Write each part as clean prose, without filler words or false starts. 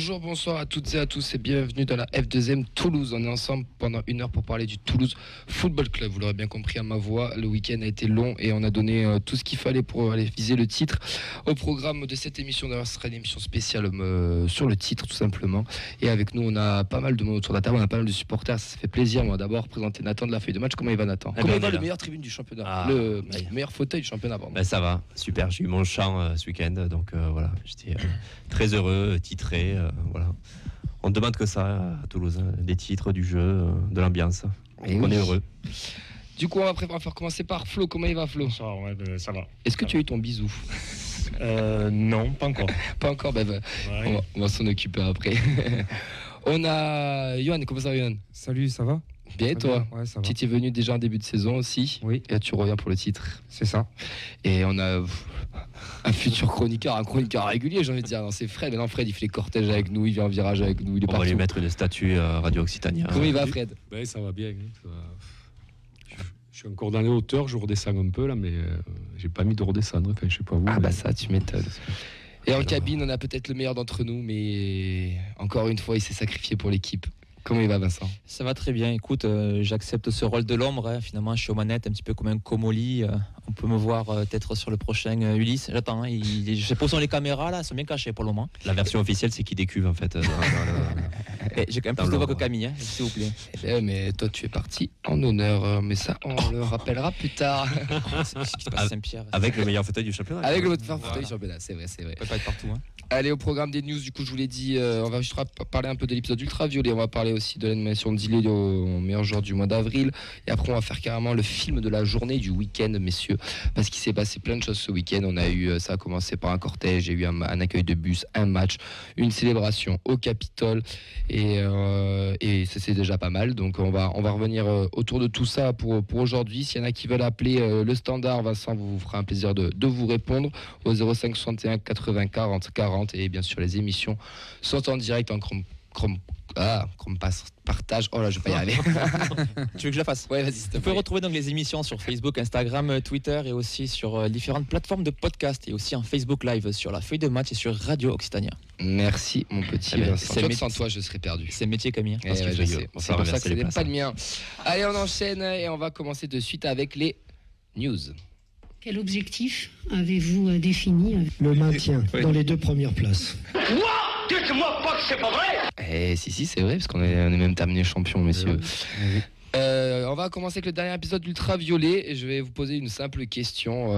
Bonjour, bonsoir à toutes et à tous et bienvenue dans la F2M Toulouse. On est ensemble pendant 1 heure pour parler du Toulouse Football Club. Vous l'aurez bien compris à ma voix, le week-end a été long et on a donné tout ce qu'il fallait pour aller viser le titre. Au programme de cette émission, d'ailleurs, ce sera une émission spéciale sur le titre tout simplement. Et avec nous, on a pas mal de monde autour de la table, on a pas mal de supporters, ça fait plaisir. Moi d'abord présenter Nathan de la feuille de match. Comment il va Nathan? Comment il va le meilleur tribune du championnat? Le meilleur fauteuil du championnat, pardon. Ça va, super, j'ai eu mon chant ce week-end, donc voilà, j'étais très heureux, titré, voilà. On ne demande que ça à Toulouse, des titres, du jeu, de l'ambiance. On est heureux. Du coup, on va faire commencer par Flo. Comment il va, Flo? Bonsoir, ça va. Est-ce que tu as eu ton bisou? Non, pas encore. Pas encore, ouais. on va s'en occuper après. On a Yohan. Comment ça va, Yohan? Salut, ça va? Bien, et toi? Ouais, ça va. Tu étais venu déjà en début de saison aussi. Oui. Et là, tu reviens pour le titre. C'est ça. Et on a un futur chroniqueur, un chroniqueur régulier, j'ai envie de dire. Non, c'est Fred. Mais non, Fred, il fait les cortèges avec nous, il vient en virage avec nous, il est partout. On va lui mettre une statue Radio Occitania. Comment il va, Fred? Ben, ça va bien. Je suis encore dans les hauteurs, je redescends un peu là, mais j'ai pas mis de redescendre. Enfin, je sais pas vous. Ah, bah ça, tu m'étonnes. Et en cabine, on a peut-être le meilleur d'entre nous, mais encore une fois, il s'est sacrifié pour l'équipe. Comment il va, Vincent? Ça va très bien. Écoute, j'accepte ce rôle de l'ombre. Finalement, je suis aux manettes, un petit peu comme un Comoli. On peut me voir peut-être sur le prochain Ulysse. J'attends. Je pose sur les caméras, là, elles sont bien cachées pour le moment. La version officielle, c'est qui décuve, en fait. J'ai quand même plus de voix que Camille, s'il vous plaît. Mais toi, tu es parti en honneur. Mais ça, on le rappellera plus tard. C'est ce qui se passe à Saint-Pierre. Avec le meilleur fauteuil du championnat. Avec le meilleur fauteuil du championnat, c'est vrai. On peut pas être partout. Allez, au programme des news, du coup, je vous l'ai dit, on va juste parler un peu de l'épisode Ultraviolet. On va parler aussi de l'animation de Dillet au meilleur joueur du mois d'avril. Et après, on va faire carrément le film de la journée du week-end, messieurs. Parce qu'il s'est passé plein de choses ce week-end. Ça a commencé par un cortège, il y a eu un accueil de bus, un match, une célébration au Capitole. Et ça, c'est déjà pas mal. Donc, on va revenir autour de tout ça pour aujourd'hui. S'il y en a qui veulent appeler le standard, Vincent vous fera un plaisir de vous répondre au 05 61 80 40 40. Et bien sûr, les émissions sont en direct en Chrome partage. Oh là, je vais pas y arriver. Tu veux que je la fasse? Ouais, vas-y. Vous pouvez retrouver donc les émissions sur Facebook, Instagram, Twitter et aussi sur différentes plateformes de podcast et aussi en Facebook Live sur la feuille de match et sur Radio Occitania. Merci, mon petit Vincent. Sans toi, je serais perdu. C'est le métier, Camille. C'est pour ça que ce n'est pas le mien. Allez, on enchaîne et on va commencer de suite avec les news. Quel objectif avez-vous défini? Le maintien dans les 2 premières places. Quoi? Dites-moi pas que c'est pas vrai! Si, c'est vrai, parce qu'on est même terminé champion, messieurs. On va commencer avec le dernier épisode d'Ultraviolet et je vais vous poser une simple question.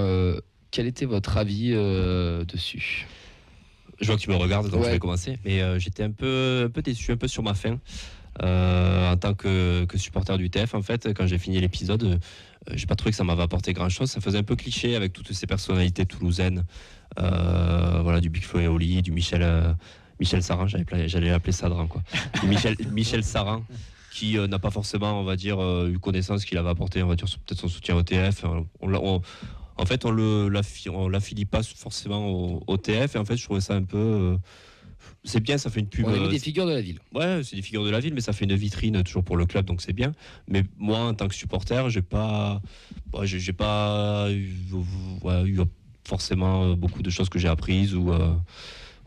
Quel était votre avis dessus? Je vois que tu me regardes, donc je vais commencer. Mais j'étais un peu déçu, un peu sur ma faim. En tant que supporter du TF, en fait, quand j'ai fini l'épisode, j'ai pas trouvé que ça m'avait apporté grand chose. Ça faisait un peu cliché avec toutes ces personnalités toulousaines, du Big Flo et Oli, du Michel Saran, j'allais l'appeler Sadran, quoi. Michel Saran, qui n'a pas forcément, on va dire, eu connaissance qu'il avait apporté, on va dire, peut-être son soutien au TF. En fait, on l'affilie pas forcément au TF, et en fait, je trouvais ça un peu. C'est bien, ça fait une pub. On a mis des figures de la ville. Ouais, c'est des figures de la ville, mais ça fait une vitrine toujours pour le club, donc c'est bien. Mais moi, en tant que supporter, j'ai pas eu forcément beaucoup de choses que j'ai apprises ou.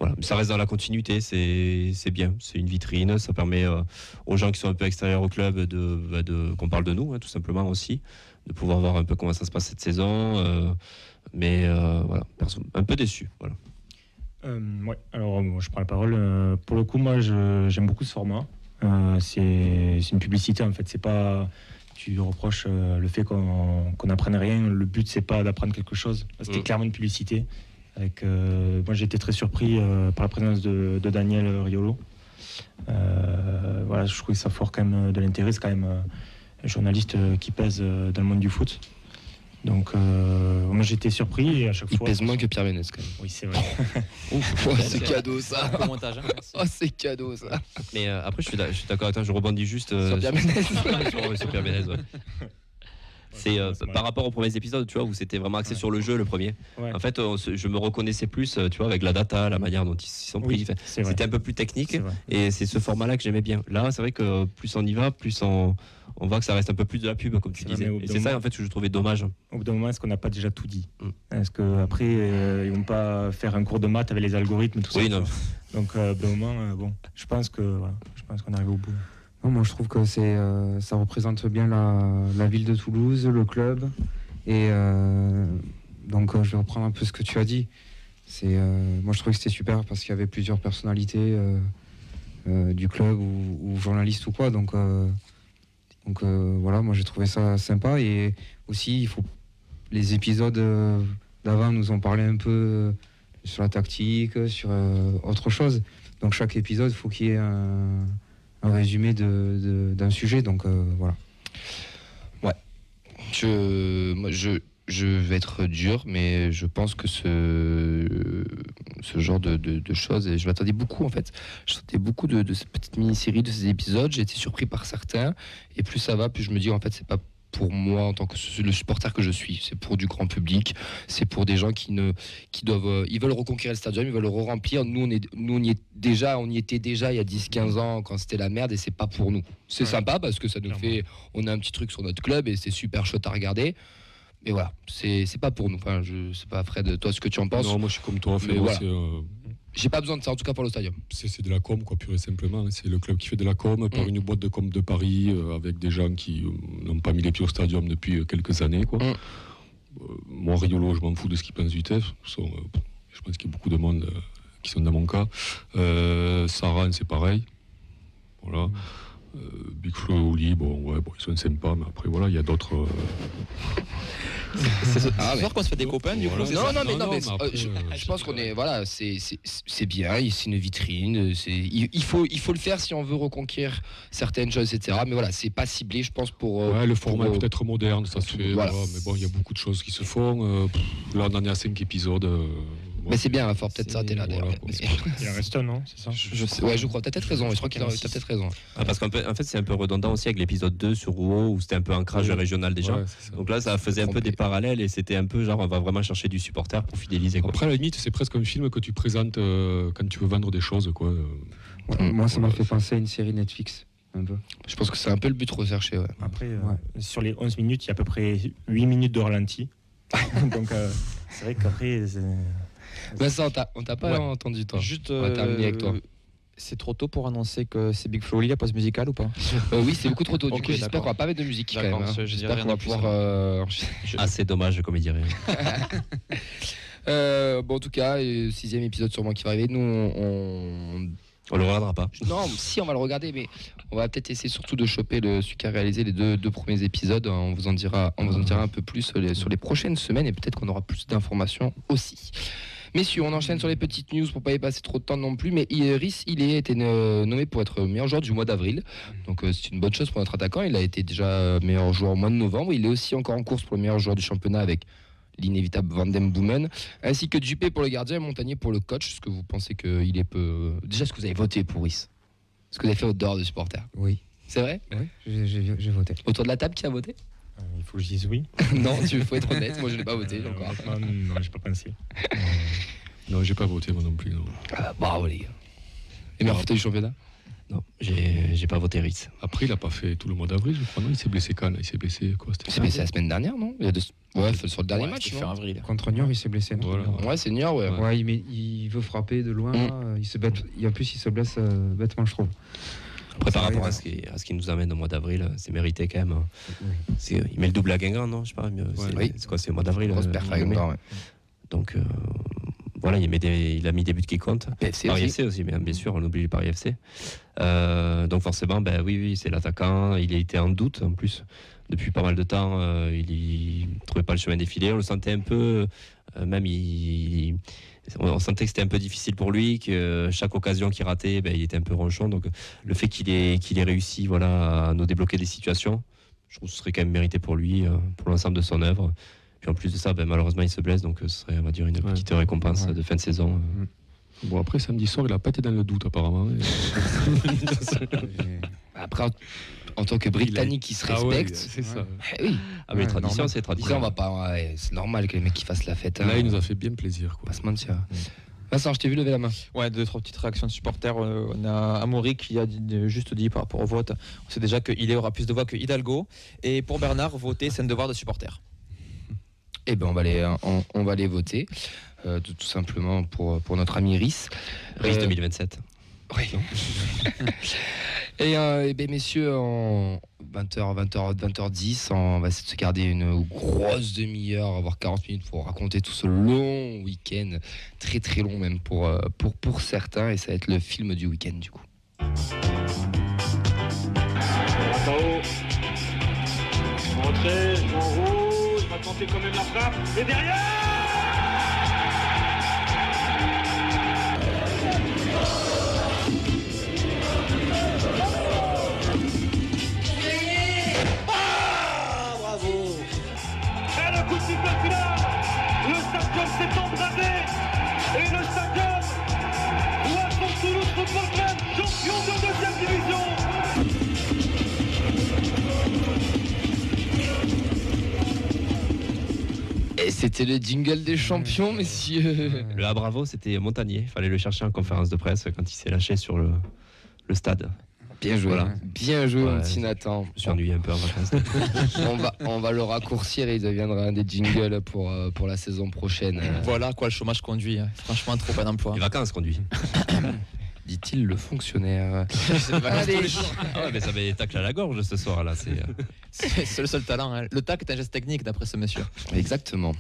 Voilà, mais ça reste dans la continuité, c'est bien, c'est une vitrine, ça permet aux gens qui sont un peu extérieurs au club qu'on parle de nous, tout simplement aussi, de pouvoir voir un peu comment ça se passe cette saison, mais voilà, un peu déçu, voilà. Ouais, alors moi, je prends la parole. Pour le coup, moi, j'aime beaucoup ce format. C'est une publicité en fait, c'est pas. Tu reproches le fait qu'on n'apprenne rien. Le but, c'est pas d'apprendre quelque chose. C'était clairement une publicité. Moi, j'ai été très surpris par la présence de Daniel Riolo. Je trouvais ça fort quand même de l'intérêt. C'est quand même un journaliste qui pèse dans le monde du foot. Donc, moi, j'ai été surpris et à chaque fois. Il pèse moins que Pierre Ménès quand même. Oui, c'est vrai. C'est cadeau ça. Montage, c'est cadeau ça. Mais après, je suis d'accord avec toi. Je rebondis juste sur Pierre Ménès. Sur Pierre Ménès, ouais. C'est par rapport aux premiers épisodes, tu vois, où c'était vraiment axé sur le jeu, le premier. Ouais. En fait, je me reconnaissais plus, tu vois, avec la data, la manière dont ils s'y sont pris. C'était un peu plus technique, et c'est ce format-là que j'aimais bien. Là, c'est vrai que plus on y va, plus on voit que ça reste un peu plus de la pub, comme tu disais. Et c'est ça, en fait, que je trouvais dommage. Au bout d'un moment, est-ce qu'on n'a pas déjà tout dit? Est-ce qu'après, ils vont pas faire un cours de maths avec les algorithmes, tout ça? Oui, non. Donc, au moment, bon, je pense qu'on arrive au bout. Non, moi, je trouve que ça représente bien la ville de Toulouse, le club. Et donc, je vais reprendre un peu ce que tu as dit. Moi, je trouvais que c'était super parce qu'il y avait plusieurs personnalités du club ou journalistes ou quoi. Donc voilà, moi, j'ai trouvé ça sympa. Et aussi, les épisodes d'avant nous ont parlé un peu sur la tactique, sur autre chose. Donc, chaque épisode, il faut qu'il y ait un résumé d'un sujet. Donc, voilà. Ouais. Je vais être dur, mais je pense que ce genre de choses, et je m'attendais beaucoup en fait. Je m'attendais beaucoup de cette petite mini-série, de ces épisodes. J'ai été surpris par certains, et plus ça va, plus je me dis en fait c'est pas pour moi en tant que le supporter que je suis, c'est pour du grand public, c'est pour des gens qui doivent, ils veulent reconquérir le stadium, ils veulent le remplir. Nous on y était déjà il y a 10-15 ans quand c'était la merde, et c'est pas pour nous. C'est sympa parce que ça nous fait, on a un petit truc sur notre club et c'est super chouette à regarder. Mais voilà, c'est pas pour nous. Enfin, je sais pas, Fred, toi, ce que tu en penses. Non, moi je suis comme toi. Voilà. J'ai pas besoin de ça, en tout cas pour le stadium. C'est de la com, quoi, pur et simplement. C'est le club qui fait de la com par une boîte de com de Paris, avec des gens qui n'ont pas mis les pieds au stadium depuis quelques années, quoi. Moi, Riolo, je m'en fous de ce qu'ils pensent du TEF. Je pense qu'il y a beaucoup de monde qui sont dans mon cas. Saran, c'est pareil. Voilà. Big Flo et Oli, ils sont sympas, mais après voilà, il y a d'autres. C'est sûr qu'on se fait des copains du coup. Non, mais je pense qu'on est, voilà, c'est bien, c'est une vitrine, il faut le faire si on veut reconquérir certaines choses, etc. Mais voilà, c'est pas ciblé, je pense pour. Le format est peut-être moderne, ça se fait. Voilà. Mais bon, il y a beaucoup de choses qui se font. Là, on en est à 5 épisodes. Mais c'est bien, il faut peut-être s'arrêter là d'ailleurs. Il en reste un, non? C'est ça? Je crois, t'as peut-être raison, je crois qu'il a peut-être raison. Parce qu'en fait, c'est un peu redondant aussi avec l'épisode 2 sur Rouault où c'était un peu ancrage régional déjà. Ouais, donc là, ça faisait un peu des parallèles et c'était un peu genre, on va vraiment chercher du supporter pour fidéliser. Quoi. Après, à la limite, c'est presque un film que tu présentes quand tu veux vendre des choses, quoi. Moi, ça m'a fait penser à une série Netflix. Un peu. Je pense que c'est un peu le but recherché. Ouais. Après, sur les 11 minutes, il y a à peu près 8 minutes de ralenti. Donc, c'est vrai qu'après. Vincent, on t'a pas entendu, toi. Juste, on va terminer avec toi. C'est trop tôt pour annoncer que c'est Big Flo et Oli la pause musicale ou pas? Oui, c'est beaucoup trop tôt. Du coup, j'espère qu'on va pas mettre de musique quand même. J'espère qu'on va pouvoir. C'est dommage, comme il dirait. Bon, en tout cas, 6e épisode sûrement qui va arriver. Nous, on le regardera pas. Non, si, on va le regarder, mais on va peut-être essayer surtout de choper celui qui a réalisé les deux premiers épisodes. On vous en dira un peu plus sur les prochaines semaines et peut-être qu'on aura plus d'informations aussi. Messieurs, on enchaîne sur les petites news pour pas y passer trop de temps non plus. Mais Rhys Ilé a été nommé pour être meilleur joueur du mois d'avril. Donc c'est une bonne chose pour notre attaquant. Il a été déjà meilleur joueur au mois de novembre. Il est aussi encore en course pour le meilleur joueur du championnat avec l'inévitable Van Den Boomen, ainsi que Dupé pour le gardien et Montagnier pour le coach. Est-ce que vous pensez qu'il est peu... Déjà, est-ce que vous avez voté pour Rhys? Est-ce que vous avez fait votre dehors de supporters? Oui. C'est vrai? Oui, j'ai voté. Autour de la table, qui a voté? Il faut que je dise oui. Non, il faut être honnête. Moi, je l'ai pas voté encore. Non, j'ai pas pensé. Non, j'ai pas voté moi non plus. Non. Bravo les gars. Et meilleur fauteuil du championnat? Non, j'ai pas voté Rhys. Après, il a pas fait tout le mois d'avril, je crois. Non, il s'est blessé quand? Il s'est blessé quoi? Il s'est blessé la semaine dernière, non? Ouais, sur le dernier match. Fin avril. Contre Niort, il s'est blessé. Voilà. Ouais, c'est Niort, ouais. Ouais, il veut frapper de loin. Il se blesse bêtement, je trouve. Après, par rapport à ce qui nous amène au mois d'avril, c'est mérité quand même. Oui. Il met le double à Guingamp, non? Je sais pas. C'est quoi? C'est le mois d'avril. Grosse perf à Guingamp, ouais. Donc voilà, il a mis des buts qui comptent. Paris FC aussi, bien sûr, on oublie le Paris FC. Donc forcément, oui, c'est l'attaquant. Il a été en doute en plus depuis pas mal de temps. Il ne trouvait pas le chemin défilé. On le sentait un peu, on sentait que c'était un peu difficile pour lui, que chaque occasion qu'il ratait, il était un peu ronchon. Donc le fait qu'il ait réussi, voilà, à nous débloquer des situations, je trouve que ce serait quand même mérité pour lui, pour l'ensemble de son œuvre. Puis en plus de ça, malheureusement, il se blesse, donc ce serait, on va dire, une petite récompense de fin de saison. Bon, après, samedi soir, il a pas été dans le doute, apparemment. Après, en tant que Britannique qui se respecte... c'est ça. Oui. Mais tradition, c'est tradition. Après, on va pas... c'est normal que les mecs qui fassent la fête. Là, il nous a fait bien plaisir. Pas se mentir. Vincent, je t'ai vu lever la main. Ouais, 2-3 petites réactions de supporters. On a Amaury qui a juste dit par rapport au vote, on sait déjà qu'il aura plus de voix que Hidalgo. Et pour Bernard, voter, c'est un devoir de supporter. Eh ben on va aller voter, tout simplement pour notre ami Rhys. Rhys 2027. Oui. Et ben messieurs, en 20h10, on va essayer de se garder une grosse demi-heure, voire 40 minutes pour raconter tout ce long week-end, très très long même pour certains, et ça va être le film du week-end du coup. Rentrée, en rouge, va tenter quand même la frappe, et derrière coup de sifflet final, le stadium s'est embrasé et le stadium voit son Toulouse Football Club champion de deuxième division. Et c'était le jingle des champions, messieurs. Le A bravo, c'était Montagnier. Il fallait le chercher en conférence de presse quand il s'est lâché sur le stade. Bien joué, voilà. Bien joué, mon petit Nathan. Je me suis ennuyé un peu en vacances. on va le raccourcir et il deviendra un des jingles pour la saison prochaine. Voilà quoi, le chômage conduit. Franchement, trop pas d'emploi. Les vacances conduit. Dit-il le fonctionnaire. Allez. Ah ouais, mais ça met tacle à la gorge ce soir là. C'est le seul talent. Hein. Le tac est un geste technique d'après ce monsieur. Exactement.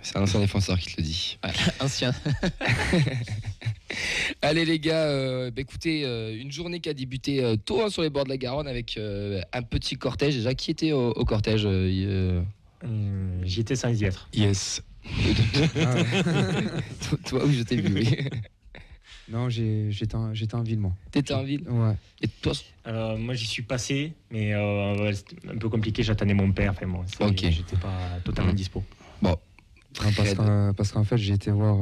C'est un ancien défenseur qui te le dit. Ancien. Allez les gars, écoutez, une journée qui a débuté tôt sur les bords de la Garonne avec un petit cortège. Déjà, qui était au cortège J'y étais sans y être. Yes. Toi, où je t'ai vu, oui. Non, j'étais en ville, moi. T'étais en ville? Ouais. Et toi? Moi, j'y suis passé, mais c'était un peu compliqué. J'attendais mon père. Enfin, bon, okay. J'étais pas totalement dispo. Bon. Non, parce qu'en fait, j'ai été voir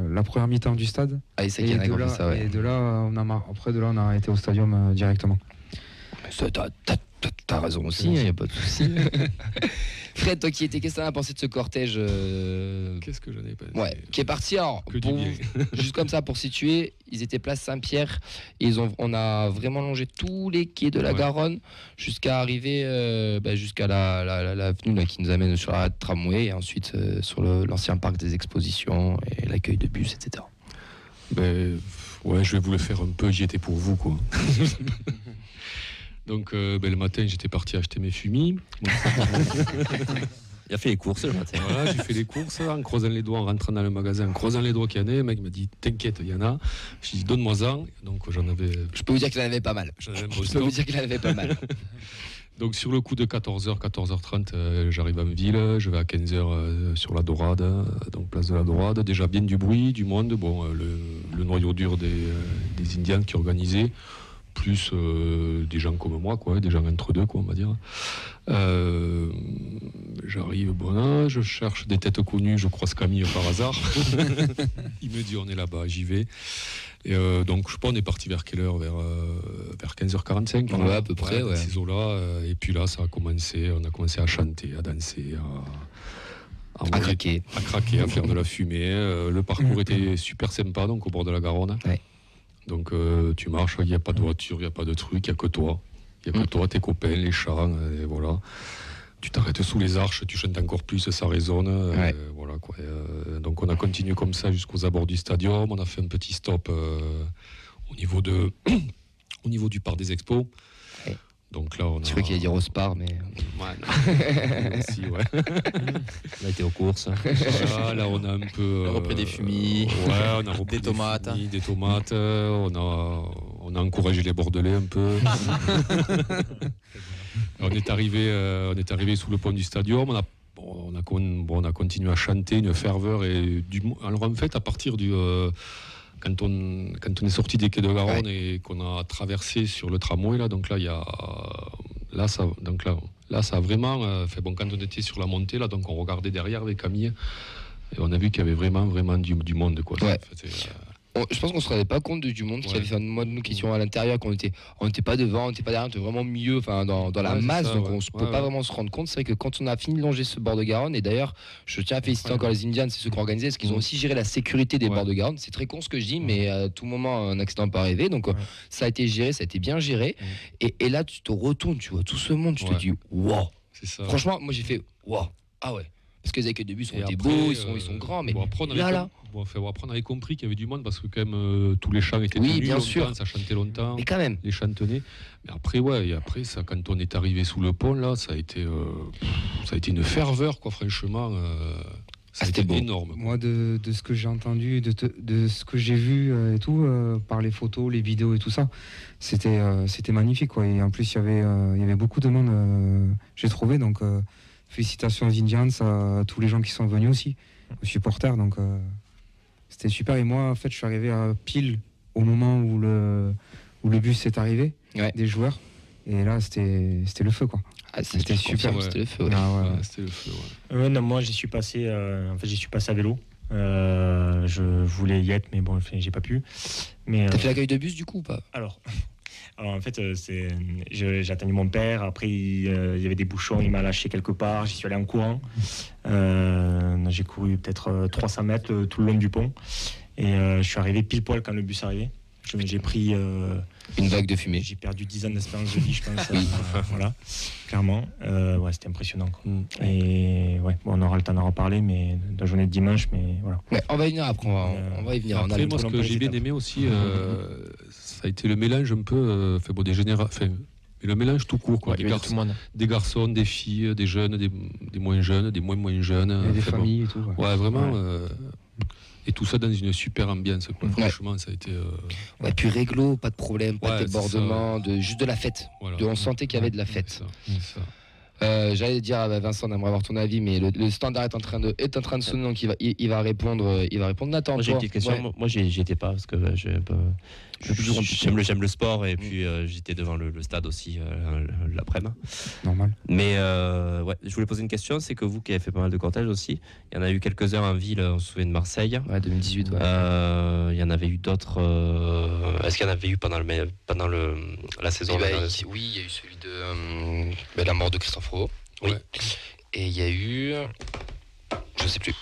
la première mi-temps du stade. Ah, c'est qu'il y en a qui ont fait ça, ouais. Et de là, on a été au stadium directement. T'as raison aussi, il n'y a pas de souci. Fred, toi qui étais, qu'est-ce que t'en as pensé de ce cortège Qu'est-ce que j'en ai pensé? Ouais, qui est parti, alors, juste comme ça pour situer, ils étaient place Saint-Pierre, et on a vraiment longé tous les quais de la Garonne jusqu'à arriver jusqu'à l'avenue là, qui nous amène sur la tramway, et ensuite sur l'ancien parc des expositions et l'accueil de bus, etc. Ouais, je vais vous le faire un peu, j'y étais pour vous, quoi. Donc le matin, j'étais parti acheter mes fumis. Il a fait les courses le matin. Voilà, j'ai fait les courses en croisant les doigts, en rentrant dans le magasin, en croisant les doigts qu'il y en a. Le mec m'a dit t'inquiète, il y en a. J'ai dit donne-moi-en. Donc j'en avais. Je peux vous dire qu'il en avait pas mal. Donc sur le coup de 14h, 14h30, j'arrive en ville, je vais à 15h sur la Dorade, donc place de la Dorade. Déjà bien du bruit, du monde. Bon, le noyau dur des Indians qui organisaient. Plus des gens comme moi, quoi, des gens entre deux, quoi, on va dire. J'arrive, je cherche des têtes connues, je croise Camille par hasard. Il me dit on est là-bas, j'y vais. Et donc je sais pas, on est parti vers quelle heure, vers 15h45. Ouais, à peu près, ouais. Ces eaux-là, et puis là, ça a commencé, on a commencé à chanter, à danser, à craquer, à faire de la fumée. Le parcours était super sympa, donc au bord de la Garonne. Ouais. Donc tu marches, il n'y a pas de voiture, il n'y a pas de truc, il n'y a que toi. Il n'y a que toi, tes copains, les chants, et voilà. Tu t'arrêtes sous les arches, tu chantes encore plus, ça résonne. Voilà, quoi. Donc on a continué comme ça jusqu'aux abords du stadium. On a fait un petit stop au niveau du parc des expos. Ouais. Donc là, je crois qu'il allait dire au Spar, mais. Si, ouais. On a été aux courses. Voilà, là, on a un peu. On a repris des fumis. Ouais, on a repris des tomates. Des tomates. On a encouragé les Bordelais un peu. On est arrivé sous le pont du stadium. On a continué à chanter, une ferveur et alors en fait, à partir du quand on est sorti des quais de Garonne et qu'on a traversé sur le tramway là, donc là ça a vraiment quand on était sur la montée là, donc on regardait derrière avec Camille et on a vu qu'il y avait vraiment du monde, quoi. Ouais. Je pense qu'on se rendait pas compte du monde qui avait fait. Moi, nous qui étions à l'intérieur, on était pas devant, on était pas derrière, on était vraiment au milieu, enfin dans la masse, donc on peut pas vraiment se rendre compte. C'est vrai que quand on a fini de longer ce bord de Garonne, et d'ailleurs je tiens à féliciter encore les Indians, c'est ceux qui ont organisé, parce qu'ils ont aussi géré la sécurité des bords de Garonne. C'est très con ce que je dis, mais à tout moment un accident peut arriver, donc ça a été géré, ça a été bien géré. Et là tu te retournes, tu vois tout ce monde, tu te dis waouh. Franchement, moi j'ai fait waouh. Ah ouais. Parce que les accueils de bus ont été beaux, ils sont grands, mais après, on avait compris qu'il y avait du monde parce que quand même tous les chants étaient tenus bien longtemps, sûr. Ça chantait longtemps. Mais quand même. Les chantonnés. Mais après, ça, quand on est arrivé sous le pont, là, ça a été une ferveur, quoi, franchement. C'était énorme. Quoi. Moi, de ce que j'ai entendu, de ce que j'ai vu et tout, par les photos, les vidéos et tout ça, c'était magnifique, quoi. Et en plus, il y avait beaucoup de monde, j'ai trouvé, donc félicitations aux Indians, à tous les gens qui sont venus aussi, aux supporters, donc c'était super. Et moi, en fait, je suis arrivé à pile au moment où le bus est arrivé, des joueurs, et là, c'était le feu, quoi. Ah, c'était super, c'était le feu. C'était le feu, ouais. Non, moi, j'y suis passé à vélo. Je voulais y être, mais bon, j'ai pas pu. T'as fait l'accueil de bus du coup ou pas? Alors, en fait, j'ai attendu mon père. Après, il y avait des bouchons. Il m'a lâché quelque part. J'y suis allé en courant. J'ai couru peut-être 300 mètres tout le long du pont. Et je suis arrivé pile poil quand le bus arrivait. J'ai pris une vague de fumée. J'ai perdu 10 ans d'espérance de vie, je pense. Voilà, clairement. C'était impressionnant, quoi. Et on aura le temps d'en reparler, mais de la journée de dimanche, mais voilà. Ouais, on va y venir après. On va y venir. Après, moi, ce que j'ai bien aimé aussi, ça a été le mélange un peu, des générations. Le mélange tout court, quoi. Des garçons, des filles, des jeunes, des moins jeunes, des moins jeunes. Et des familles et tout. Ouais, vraiment. Et tout ça dans une super ambiance, quoi. Franchement, ça a été. Puis réglo, pas de problème, pas de débordement, juste de la fête. Voilà. On sentait qu'il y avait de la fête. C'est ça. J'allais dire à Vincent, on aimerait avoir ton avis, mais le standard est en train de sonner, donc il va répondre. Nathan, moi j'ai une petite question. Moi j'y étais pas parce que j'aime le sport et puis j'étais devant le stade aussi l'après-midi. Normal. Mais je voulais poser une question, c'est que vous qui avez fait pas mal de cortèges aussi, il y en a eu quelques-uns en ville, on se souvient de Marseille. 2018. Il y en avait eu d'autres. Est-ce qu'il y en avait eu pendant la saison? Oui, il y a eu celui de la mort de Christophe. Oui. Et il y a eu. Je sais plus.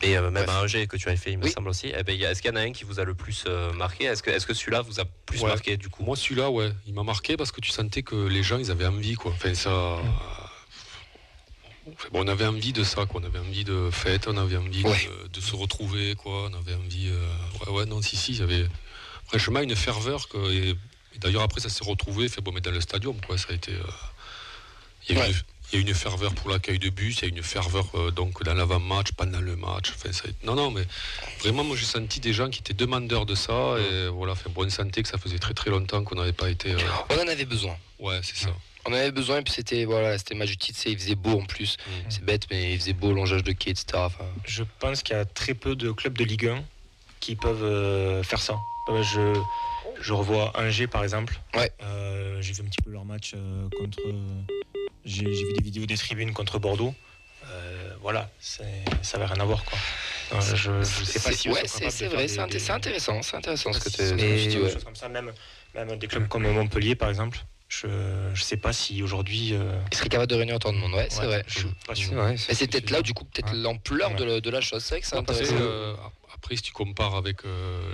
Et même à Angers que tu avais fait, il me semble aussi. Est-ce qu'il y en a un qui vous a le plus marqué? Est-ce que celui-là vous a plus marqué du coup? Moi, celui-là, il m'a marqué parce que tu sentais que les gens, ils avaient envie, quoi. Enfin, ça. On avait envie de ça, quoi. On avait envie de fête, on avait envie de se retrouver, quoi. On avait envie. Il y avait franchement une ferveur et d'ailleurs après ça s'est retrouvé. Mais dans le stadium, quoi. Ça a été. Il y a une ferveur pour l'accueil de bus, il y a une ferveur donc dans l'avant-match, pendant le match. Non, mais vraiment, moi j'ai senti des gens qui étaient demandeurs de ça. Et voilà, on sentait que ça faisait très très longtemps qu'on n'avait pas été. On en avait besoin. Ouais, c'est ça. On en avait besoin, et puis c'était match du titre, il faisait beau en plus. C'est bête, mais il faisait beau, longeage de quai, etc. Je pense qu'il y a très peu de clubs de Ligue 1 qui peuvent faire ça. Je revois Angers par exemple. J'ai vu un petit peu leur match contre. J'ai vu des vidéos des tribunes contre Bordeaux. Ça n'avait rien à voir, quoi. Je sais pas si. C'est vrai, c'est intéressant ce que tu dis. Des choses comme ça, même des clubs comme Montpellier par exemple. Je sais pas si aujourd'hui. Il serait capable de réunir autant de monde, c'est vrai. Je suis pas sûr. Mais c'est peut-être là, du coup, l'ampleur de la chose. C'est vrai que c'est intéressant. Après, si tu compares avec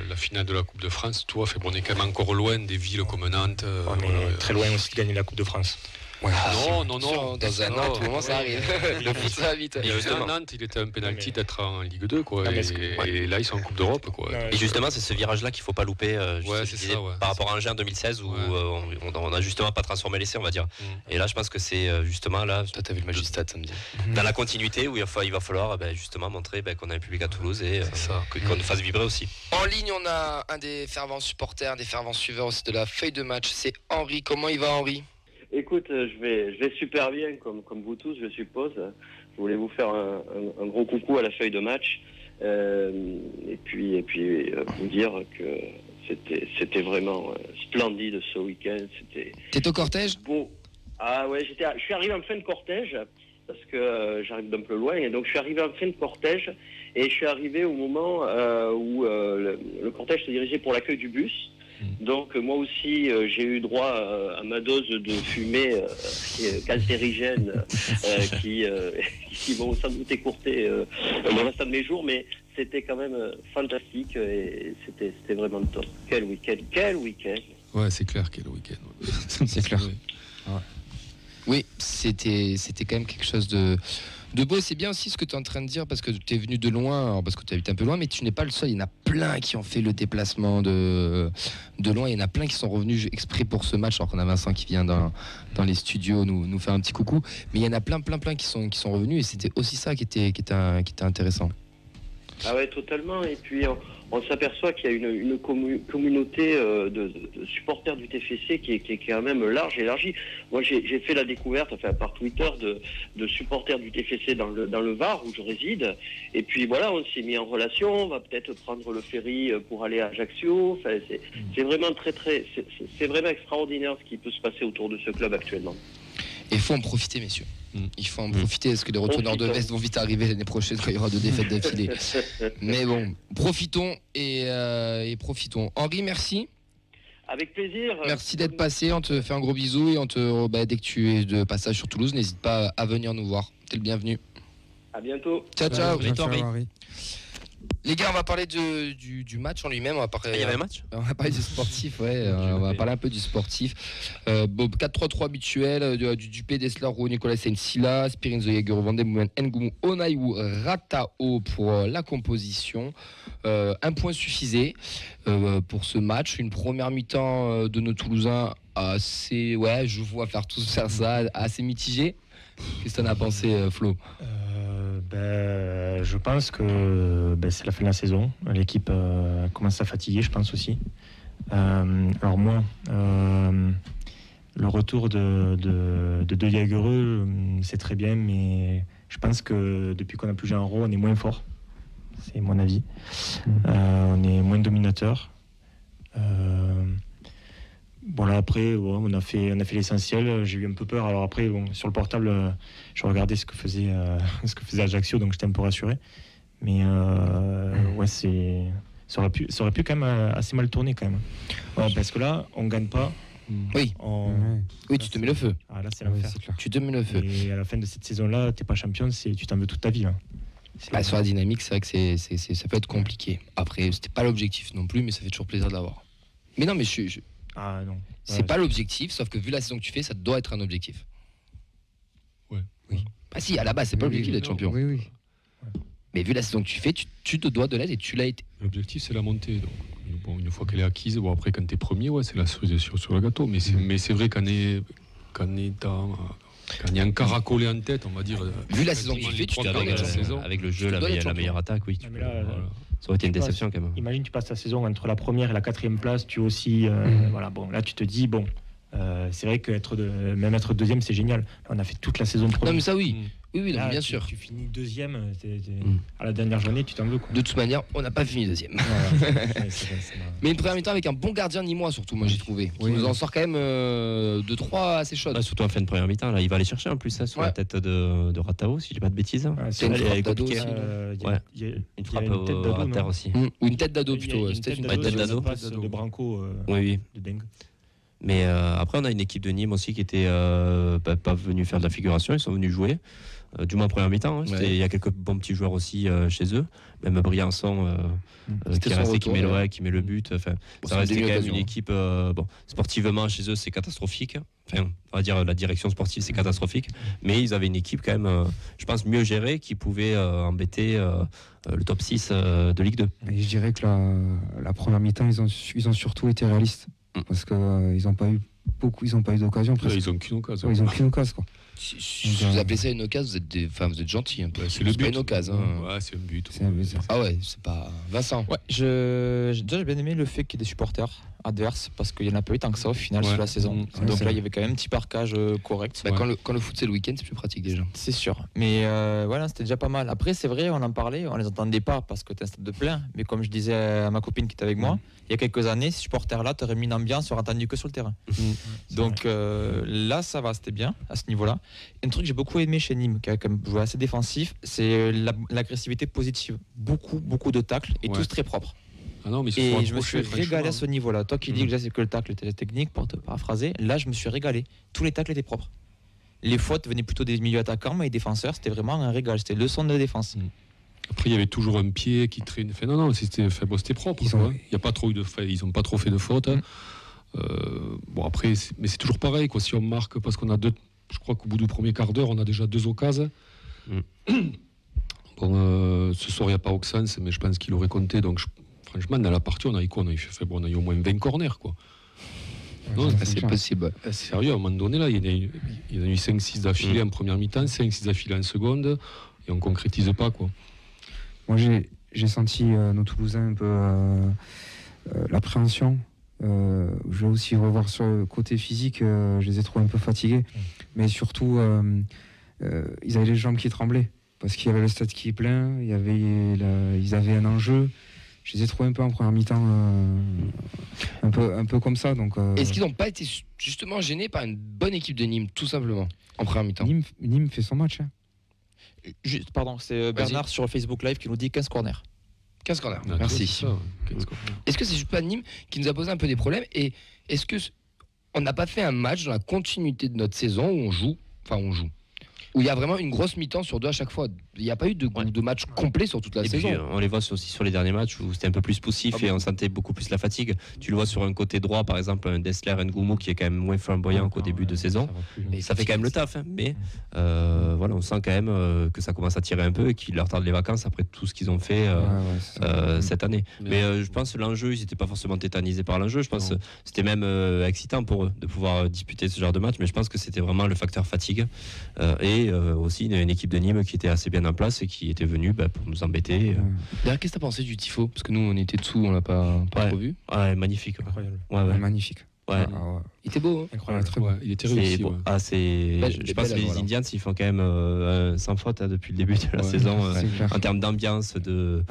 la finale de la Coupe de France, on est quand même encore loin des villes comme Nantes. On est très loin aussi de gagner la Coupe de France. Non. Dans un an, tout le monde, ça arrive. Le foot, ça va vite. Nantes, il était un penalty d'être en Ligue 2, quoi. Et là, ils sont en Coupe d'Europe, quoi. Et justement, c'est ce virage-là qu'il ne faut pas louper. Par rapport à Angers en 2016, où on n'a justement pas transformé l'essai, on va dire. Et là, je pense que c'est justement là. Toi, t'as vu le match du Stade samedi. Dans la continuité, où il va falloir justement montrer qu'on a un public à Toulouse et qu'on nous fasse vibrer aussi. En ligne, on a un des fervents supporters, des fervents suiveurs aussi de la feuille de match. C'est Henri. Comment il va, Henri? Écoute, je vais super bien, comme vous tous, je suppose. Je voulais vous faire un gros coucou à la feuille de match. Et puis vous dire que c'était vraiment splendide ce week-end. T'es au cortège? Beau. Ah ouais, je suis arrivé en fin de cortège, parce que j'arrive d'un peu loin. Et donc je suis arrivé en fin de cortège, et je suis arrivé au moment où le cortège se dirigeait pour l'accueil du bus. Donc moi aussi j'ai eu droit à ma dose de fumée calcérigène qui vont sans doute écourter le restant de mes jours, mais c'était quand même fantastique et c'était vraiment top. Quel week-end. Ouais, c'est clair, quel week-end. C'est clair. Oui, c'était quand même quelque chose de Debo, c'est bien aussi ce que tu es en train de dire parce que tu es venu de loin, alors parce que tu habites un peu loin, mais tu n'es pas le seul. Il y en a plein qui ont fait le déplacement de loin. Il y en a plein qui sont revenus exprès pour ce match. Alors qu'on a Vincent qui vient dans les studios nous faire un petit coucou. Mais il y en a plein qui sont revenus et c'était aussi ça qui était intéressant. Ah ouais, totalement. Et puis on s'aperçoit qu'il y a une communauté de supporters du TFC qui est quand même large et élargie. Moi, j'ai fait la découverte, par Twitter, de supporters du TFC dans le Var où je réside. Et puis voilà, on s'est mis en relation. On va peut-être prendre le ferry pour aller à Ajaccio. Enfin, c'est vraiment c'est vraiment extraordinaire ce qui peut se passer autour de ce club actuellement. Et il faut en profiter, messieurs. Il faut en profiter parce que les retourneurs de veste vont vite arriver l'année prochaine quand il y aura 2 défaites d'affilée. Mais bon, profitons et profitons. Henri, merci. Avec plaisir. Merci d'être passé. On te fait un gros bisou et dès que tu es de passage sur Toulouse, n'hésite pas à venir nous voir. T'es le bienvenu. À bientôt. Ciao. Henri. Les gars, on va parler du match en lui-même. Il y avait un match ? On va parler du sportif, ouais. On va parler un peu du sportif. 4-3-3 habituel, du Dupé, Dessler, Rouault, Nicolas Sensila, Spirinzo, Jaeger, Vandemoumen, Ngoumou, Onayou, Ratao pour la composition. Un point suffisait pour ce match. Une première mi-temps de nos Toulousains assez, je vois faire tous faire ça, assez mitigé. Qu'est-ce que t'en as pensé, Flo ? Je pense que c'est la fin de la saison. L'équipe commence à fatiguer, je pense aussi. Alors moi, le retour de Jaegereux, c'est très bien, mais je pense que depuis qu'on n'a plus Jean Roux, on est moins fort. C'est mon avis. On est moins dominateur. Après, on a fait l'essentiel. J'ai eu un peu peur. Alors après, sur le portable, je regardais ce que faisait Ajaccio, donc j'étais un peu rassuré. Mais ça aurait pu quand même assez mal tourner quand même. Parce que là, on gagne pas. Oui, tu te mets le feu. Ah, là, c'est l'enfer. Tu te mets le feu. Et à la fin de cette saison-là, t'es pas champion, tu t'en veux toute ta vie. Là. Sur la dynamique, c'est vrai que ça peut être compliqué. Après, c'était pas l'objectif non plus, mais ça fait toujours plaisir de l'avoir. Mais non, mais Ah non. C'est pas l'objectif, sauf que vu la saison que tu fais, ça doit être un objectif. Ouais. Oui. Bah si, à la base, c'est pas l'objectif d'être champion. Oui. Mais vu la saison que tu fais, tu te dois de l'être et tu l'as été. L'objectif, c'est la montée. Donc, une fois qu'elle est acquise, après, quand t'es premier, c'est la cerise sur le gâteau. Mais c'est vrai quand il y a un caracolé en tête, on va dire. Vu la saison que tu fais, tu avec la saison. Avec le jeu, la meilleure attaque, oui. Ça aurait été une déception quand même. Imagine, tu passes ta saison entre la première et la 4e place, tu aussi. Là, tu te dis, c'est vrai que même être deuxième, c'est génial. On a fait toute la saison de première. Non, mais ça, oui. Oui, là, bien sûr. Tu finis deuxième, à la dernière journée, tu t'en veux. Quoi. De toute manière, on n'a pas fini deuxième. Mais une première mi-temps avec un bon gardien nîmois, surtout, moi j'ai trouvé. Qui nous en sort quand même 2-3 assez chaudes. Surtout en fin de première mi-temps, là, il va aller chercher en plus ça sur la tête de Ratao, si je dis pas de bêtises. C'est une frappe d'ado aussi. Une frappe à terre aussi. Ou une tête d'ado plutôt. C'était une tête d'ado de Branco. Oui. De dingue. Mais après, on a une équipe de Nîmes aussi qui était pas venue faire de la figuration, ils sont venus jouer. Du moins en première mi-temps. Il y a quelques bons petits joueurs aussi chez eux. Même Briançon qui met le but. Ça reste quand même une équipe. Sportivement, chez eux, c'est catastrophique. On va dire la direction sportive, c'est catastrophique. Mais ils avaient une équipe quand même, je pense, mieux gérée qui pouvait embêter le top 6 de Ligue 2. Et je dirais que la première mi-temps, ils ont surtout été réalistes. Parce qu'ils n'ont pas eu d'occasion. Ils n'ont qu'une occasion. Ils n'ont qu'une occasion, quoi. Si vous appelez ça une occasion, vous êtes gentil un peu. C'est le but. Pas une occasion. Ouais, c'est un but. Ah ouais, c'est pas. Vincent. Ouais, j'ai bien aimé le fait qu'il y ait des supporters adverses parce qu'il y en a pas eu tant que ça au final sur la saison. Donc là, il y avait quand même un petit parquage correct. Quand le foot c'est le week-end, c'est plus pratique déjà. C'est sûr. Mais voilà, c'était déjà pas mal. Après, c'est vrai, on en parlait, on les entendait pas parce que t'es un stade de plein. Mais comme je disais à ma copine qui était avec moi, il y a quelques années, ces supporters-là t'auraient mis une ambiance, t'aurais entendu que sur le terrain. Donc là, ça va, c'était bien à ce niveau-là. Un truc que j'ai beaucoup aimé chez Nîmes, qui a quand même joué assez défensif, c'est l'agressivité positive. Beaucoup de tacles et tous très propres. Ah non, mais et je me suis régalé à ce niveau-là. Toi qui dis que déjà c'est que le tacle était technique, pour te paraphraser, là je me suis régalé. Tous les tacles étaient propres. Les fautes venaient plutôt des milieux attaquants, mais les défenseurs, c'était vraiment un régal. C'était leçon de défense. Après, il y avait toujours un pied qui traînait. C'était propre. Il y a pas trop eu de fautes. Ils n'ont pas trop fait de fautes. Après, mais c'est toujours pareil. Si on marque, parce qu'on a je crois qu'au bout du premier quart d'heure, on a déjà 2 occasions. Bon, ce soir, il n'y a pas Auxence, mais je pense qu'il aurait compté. Donc, franchement, dans la partie, on a eu quoi? On a eu au moins 20 corners, quoi. Non, c'est possible. Sérieux, à un moment donné, là, il y en a eu 5-6 d'affilée en première mi-temps, 5-6 d'affilée en seconde, et on ne concrétise pas, quoi. Moi, j'ai senti nos Toulousains un peu l'appréhension. Je vais aussi revoir sur le côté physique, je les ai trouvés un peu fatigués. Mais surtout, ils avaient les jambes qui tremblaient. Parce qu'il y avait le stade qui est plein, ils avaient un enjeu. Je les ai trouvés un peu en première mi-temps, un peu comme ça. Donc, Est-ce qu'ils n'ont pas été justement gênés par une bonne équipe de Nîmes, tout simplement, en première mi-temps? Nîmes fait son match. Hein. Juste, pardon, c'est Bernard sur Facebook Live qui nous dit 15 corners. 15 corners, merci. Est-ce que c'est juste pas Nîmes qui nous a posé un peu des problèmes? Et est-ce que on n'a pas fait un match dans la continuité de notre saison où on joue, où il y a vraiment une grosse mi-temps sur deux à chaque fois? Il n'y a pas eu de match complet sur toute la saison. Puis, on les voit aussi sur les derniers matchs où c'était un peu plus poussif et on sentait beaucoup plus la fatigue. Tu le vois sur un côté droit, par exemple, un Dessler, un Ngoumou qui est quand même moins flamboyant qu'au début de saison. Mais ça fait quand même le taf. Hein. Mais voilà, on sent quand même que ça commence à tirer un peu et qu'ils leur tardent les vacances après tout ce qu'ils ont fait cette année. Mais je pense que l'enjeu, ils n'étaient pas forcément tétanisés par l'enjeu. Je pense que c'était même excitant pour eux de pouvoir disputer ce genre de match. Mais je pense que c'était vraiment le facteur fatigue. Et aussi une équipe de Nîmes qui était assez bien en place et qui était venue pour nous embêter. D'ailleurs, qu'est-ce que tu as pensé du tifo? Parce que nous, on était dessous, on l'a pas trop vu. Ouais, magnifique. Incroyable. Magnifique. Ouais. Il était beau. Hein. Incroyable. Très beau. Il était réussi. Je pense que les Indians, ils font quand même sans faute depuis le début de la saison en termes d'ambiance, de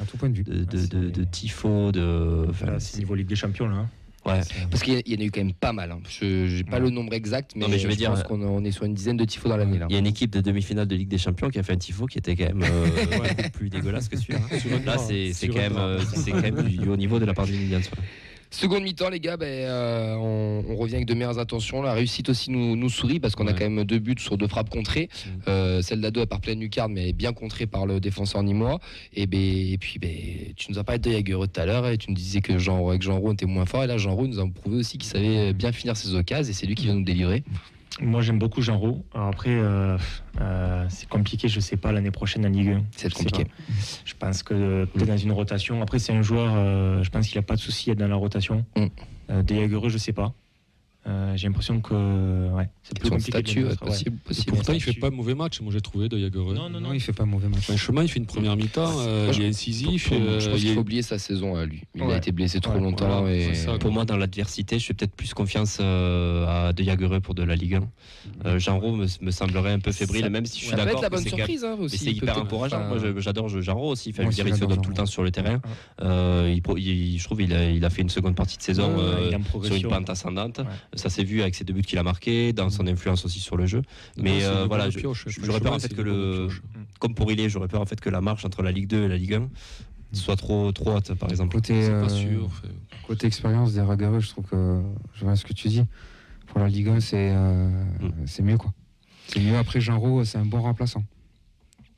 tifo, c'est niveau Ligue des Champions là. Ouais. Parce qu'il y en a eu quand même pas mal. Hein. Je n'ai pas le nombre exact, mais, je pense qu'on est sur une dizaine de tifos dans l'année. Là. Il y a une équipe de demi-finale de Ligue des Champions qui a fait un tifo qui était quand même beaucoup plus dégueulasse que celui-là. Là, c'est quand même du haut niveau de la part des Indians. Seconde mi-temps, les gars, on revient avec de meilleures intentions. La réussite aussi nous sourit parce qu'on a quand même 2 buts sur 2 frappes contrées. Celle d'Ado est par pleine lucarne, mais elle est bien contrée par le défenseur nîmois. Et puis, tu nous as parlé de Jagereux tout à l'heure et tu nous disais que Jean Roux était moins fort. Et là, Jean Roux nous a prouvé aussi qu'il savait bien finir ses occasions et c'est lui qui vient nous délivrer. Moi, j'aime beaucoup Jean Roux. Alors après, c'est compliqué, je ne sais pas, l'année prochaine en Ligue 1. C'est compliqué. Je pense que peut-être dans une rotation. Après, c'est un joueur, je pense qu'il n'a pas de souci à être dans la rotation. Des Jagereux, je ne sais pas. J'ai l'impression que c'est plus compliqué. Possible. Pourtant, il ne fait pas un mauvais match, moi j'ai trouvé, de Jagereux. Non, il ne fait pas un mauvais match. Franchement, il fait une première mi-temps, il est incisif. Je pense qu'il faut oublier sa saison à lui. Il a été blessé trop longtemps. Pour moi, dans l'adversité, je fais peut-être plus confiance à De Jagereux pour de la Ligue 1. Jean Roux me semblerait un peu fébrile, même si je suis d'accord. Ça peut être la bonne surprise aussi. C'est hyper encourageant. Moi, j'adore Jean Roux aussi. Il se donne tout le temps sur le terrain. Je trouve qu'il a fait une seconde partie de saison sur une pente ascendante. Ça s'est vu avec ses 2 buts qu'il a marqués, dans son influence aussi sur le jeu. Mais voilà, j'aurais peur en fait que comme pour Ilé, j'aurais peur en fait que la marche entre la Ligue 2 et la Ligue 1 soit trop haute, par exemple. Côté expérience des Jagereux, je trouve que je vois ce que tu dis. Pour la Ligue 1, c'est mieux quoi. C'est mieux. Après Jean Roux, c'est un bon remplaçant.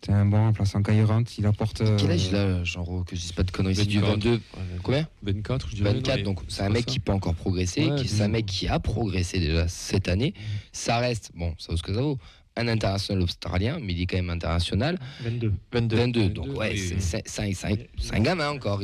C'est un bon remplaçant. Quand il rentre, il apporte. Quel âge il a, Jean Roux? Que je dise pas de conneries. C'est du 22. Combien? 24, je dirais. 24, donc c'est un mec qui peut encore progresser. C'est un mec qui a progressé déjà cette année. Ça reste, ça vaut ce que ça vaut, un international australien, mais il est quand même international. 22. Donc c'est un gamin encore.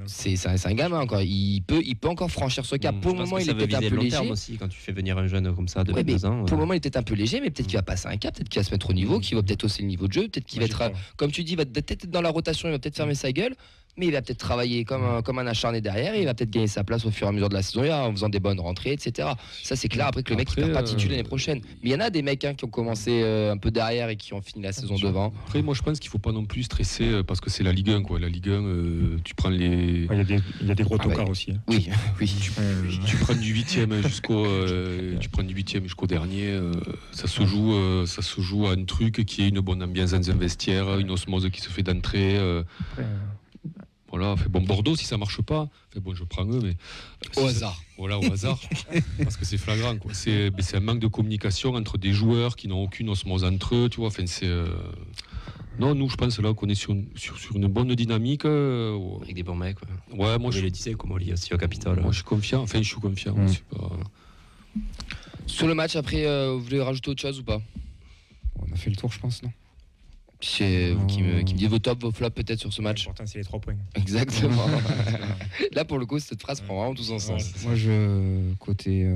C'est un gamin encore. Il peut encore franchir ce cap. Pour le moment, il est peut-être un peu léger. Aussi, quand tu fais venir un jeune comme ça de 22 ans. Pour le moment, il est peut-être un peu léger, mais peut-être qu'il va passer un cap, peut-être qu'il va se mettre au niveau, qu'il va peut-être hausser le niveau de jeu, peut-être qu'il va être, comme tu dis, il va peut-être être dans la rotation, il va peut-être fermer sa gueule. Mais il va peut-être travailler comme un acharné derrière et il va peut-être gagner sa place au fur et à mesure de la saison en faisant des bonnes rentrées, etc. Ça, c'est clair après que le mec ne perd pas de titulaire l'année prochaine. Mais il y en a des mecs qui ont commencé un peu derrière et qui ont fini la saison devant. Après, moi, je pense qu'il ne faut pas non plus stresser parce que c'est la Ligue 1. Quoi. La Ligue 1, tu prends les. Il y a des gros tocards aussi. Hein. Oui. Tu prends du 8e jusqu'au dernier. Ça se joue à un truc qui est une bonne ambiance dans un vestiaire, une osmose qui se fait d'entrée. Voilà, Bordeaux, si ça marche pas, je prends eux, mais au hasard. Voilà, au hasard, parce que c'est flagrant, quoi. C'est un manque de communication entre des joueurs qui n'ont aucune osmose entre eux, tu vois. Non, nous, je pense là qu'on est sur une bonne dynamique. Avec des bons mecs. Ouais, moi je le disais, comme on lit aussi au Capitole. Moi, je suis confiant. C'est pas... Sur le match, après, vous voulez rajouter autre chose ou pas? On a fait le tour, je pense, non? Qui me dit vos tops, vos flops peut-être sur ce match. L'important, c'est les 3 points. Exactement. Là, pour le coup, cette phrase prend vraiment tout son sens. Moi, côté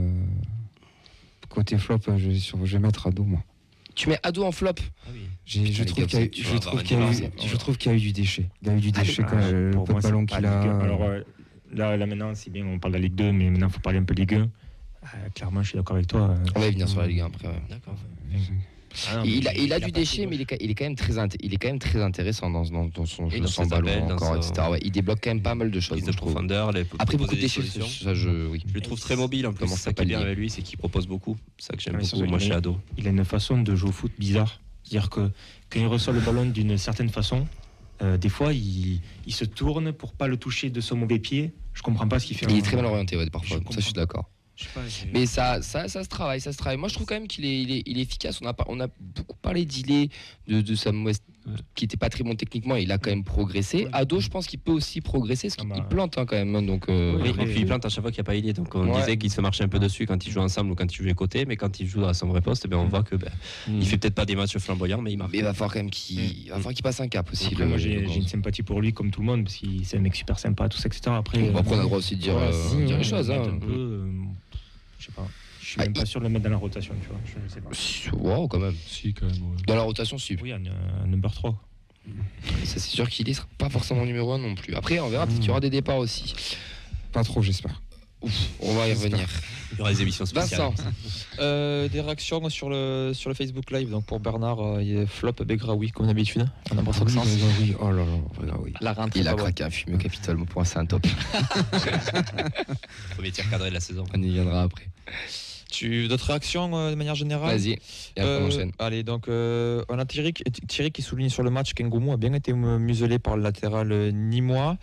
flop, je vais mettre Ado, moi. Tu mets Ado en flop? Je trouve qu'il y a eu du déchet. Il y a eu du déchet quand le peu de ballon qu'il a. Alors là maintenant, c'est bien, on parle de la Ligue 2, mais maintenant, il faut parler un peu de Ligue 1. Clairement, je suis d'accord avec toi. On va y venir sur la Ligue 1 après. D'accord. Il a du déchet, mais il est quand même très intéressant dans son jeu sans ballon encore, etc. Ouais, il débloque quand même pas mal de choses. De profondeur, après beaucoup de déchets, ça je le trouve très mobile. En plus, ça qui est bien avec lui, c'est qu'il propose beaucoup. C'est ça que j'aime beaucoup. Moi, chez Ado. Il a une façon de jouer au foot bizarre. C'est-à-dire que quand il reçoit le ballon d'une certaine façon, des fois, il se tourne pour pas le toucher de son mauvais pied. Je comprends pas ce qu'il fait. Il est très mal orienté, parfois. Ça, je suis d'accord. Mais ça se travaille. Moi, je trouve quand même qu'il est efficace. On a beaucoup parlé d'Ilé, de Sam West, qui n'était pas très bon techniquement. Il a quand même progressé. Ado, je pense qu'il peut aussi progresser, parce qu'il plante quand même. Donc, et puis il plante à chaut fois qu'il n'y a pas Ilé. Donc on disait qu'il se marchait un peu dessus quand ils jouent ensemble ou quand ils jouent à côté. Mais quand il joue à son vrai poste, on voit que il fait peut-être pas des matchs flamboyants, mais il marque. Mais il va falloir quand même qu'il passe un cap aussi. Après, moi, j'ai une sympathie pour lui, comme tout le monde, parce que c'est un mec super sympa, tout ça, etc. Après, on a le droit aussi de dire les choses. Je sais pas. Je suis même pas sûr de le mettre dans la rotation, tu vois. Je sais pas. Wow, quand même. Si, quand même. Ouais. Dans la rotation, si. Oui, un number 3. Ça, c'est sûr qu'il ne sera pas forcément numéro 1 non plus. Après, on verra, peut-être qu'il y aura des départs aussi. Pas trop, j'espère. On va y revenir. Il y aura des émissions spéciales. Vincent, des réactions sur le Facebook Live. Donc pour Bernard, il y a flop Begraoui comme d'habitude. On a pas trop de sens. Oui, oh là là, Begraoui. Il a craqué un fumier au Capitole. Pour moi, c'est un top. Premier tir cadré de la saison. On y viendra après. D'autres réactions de manière générale? Vas-y, et après on enchaîne. Allez, donc on a Thierry qui souligne sur le match qu'Ngoumou a bien été muselé par le latéral nîmois.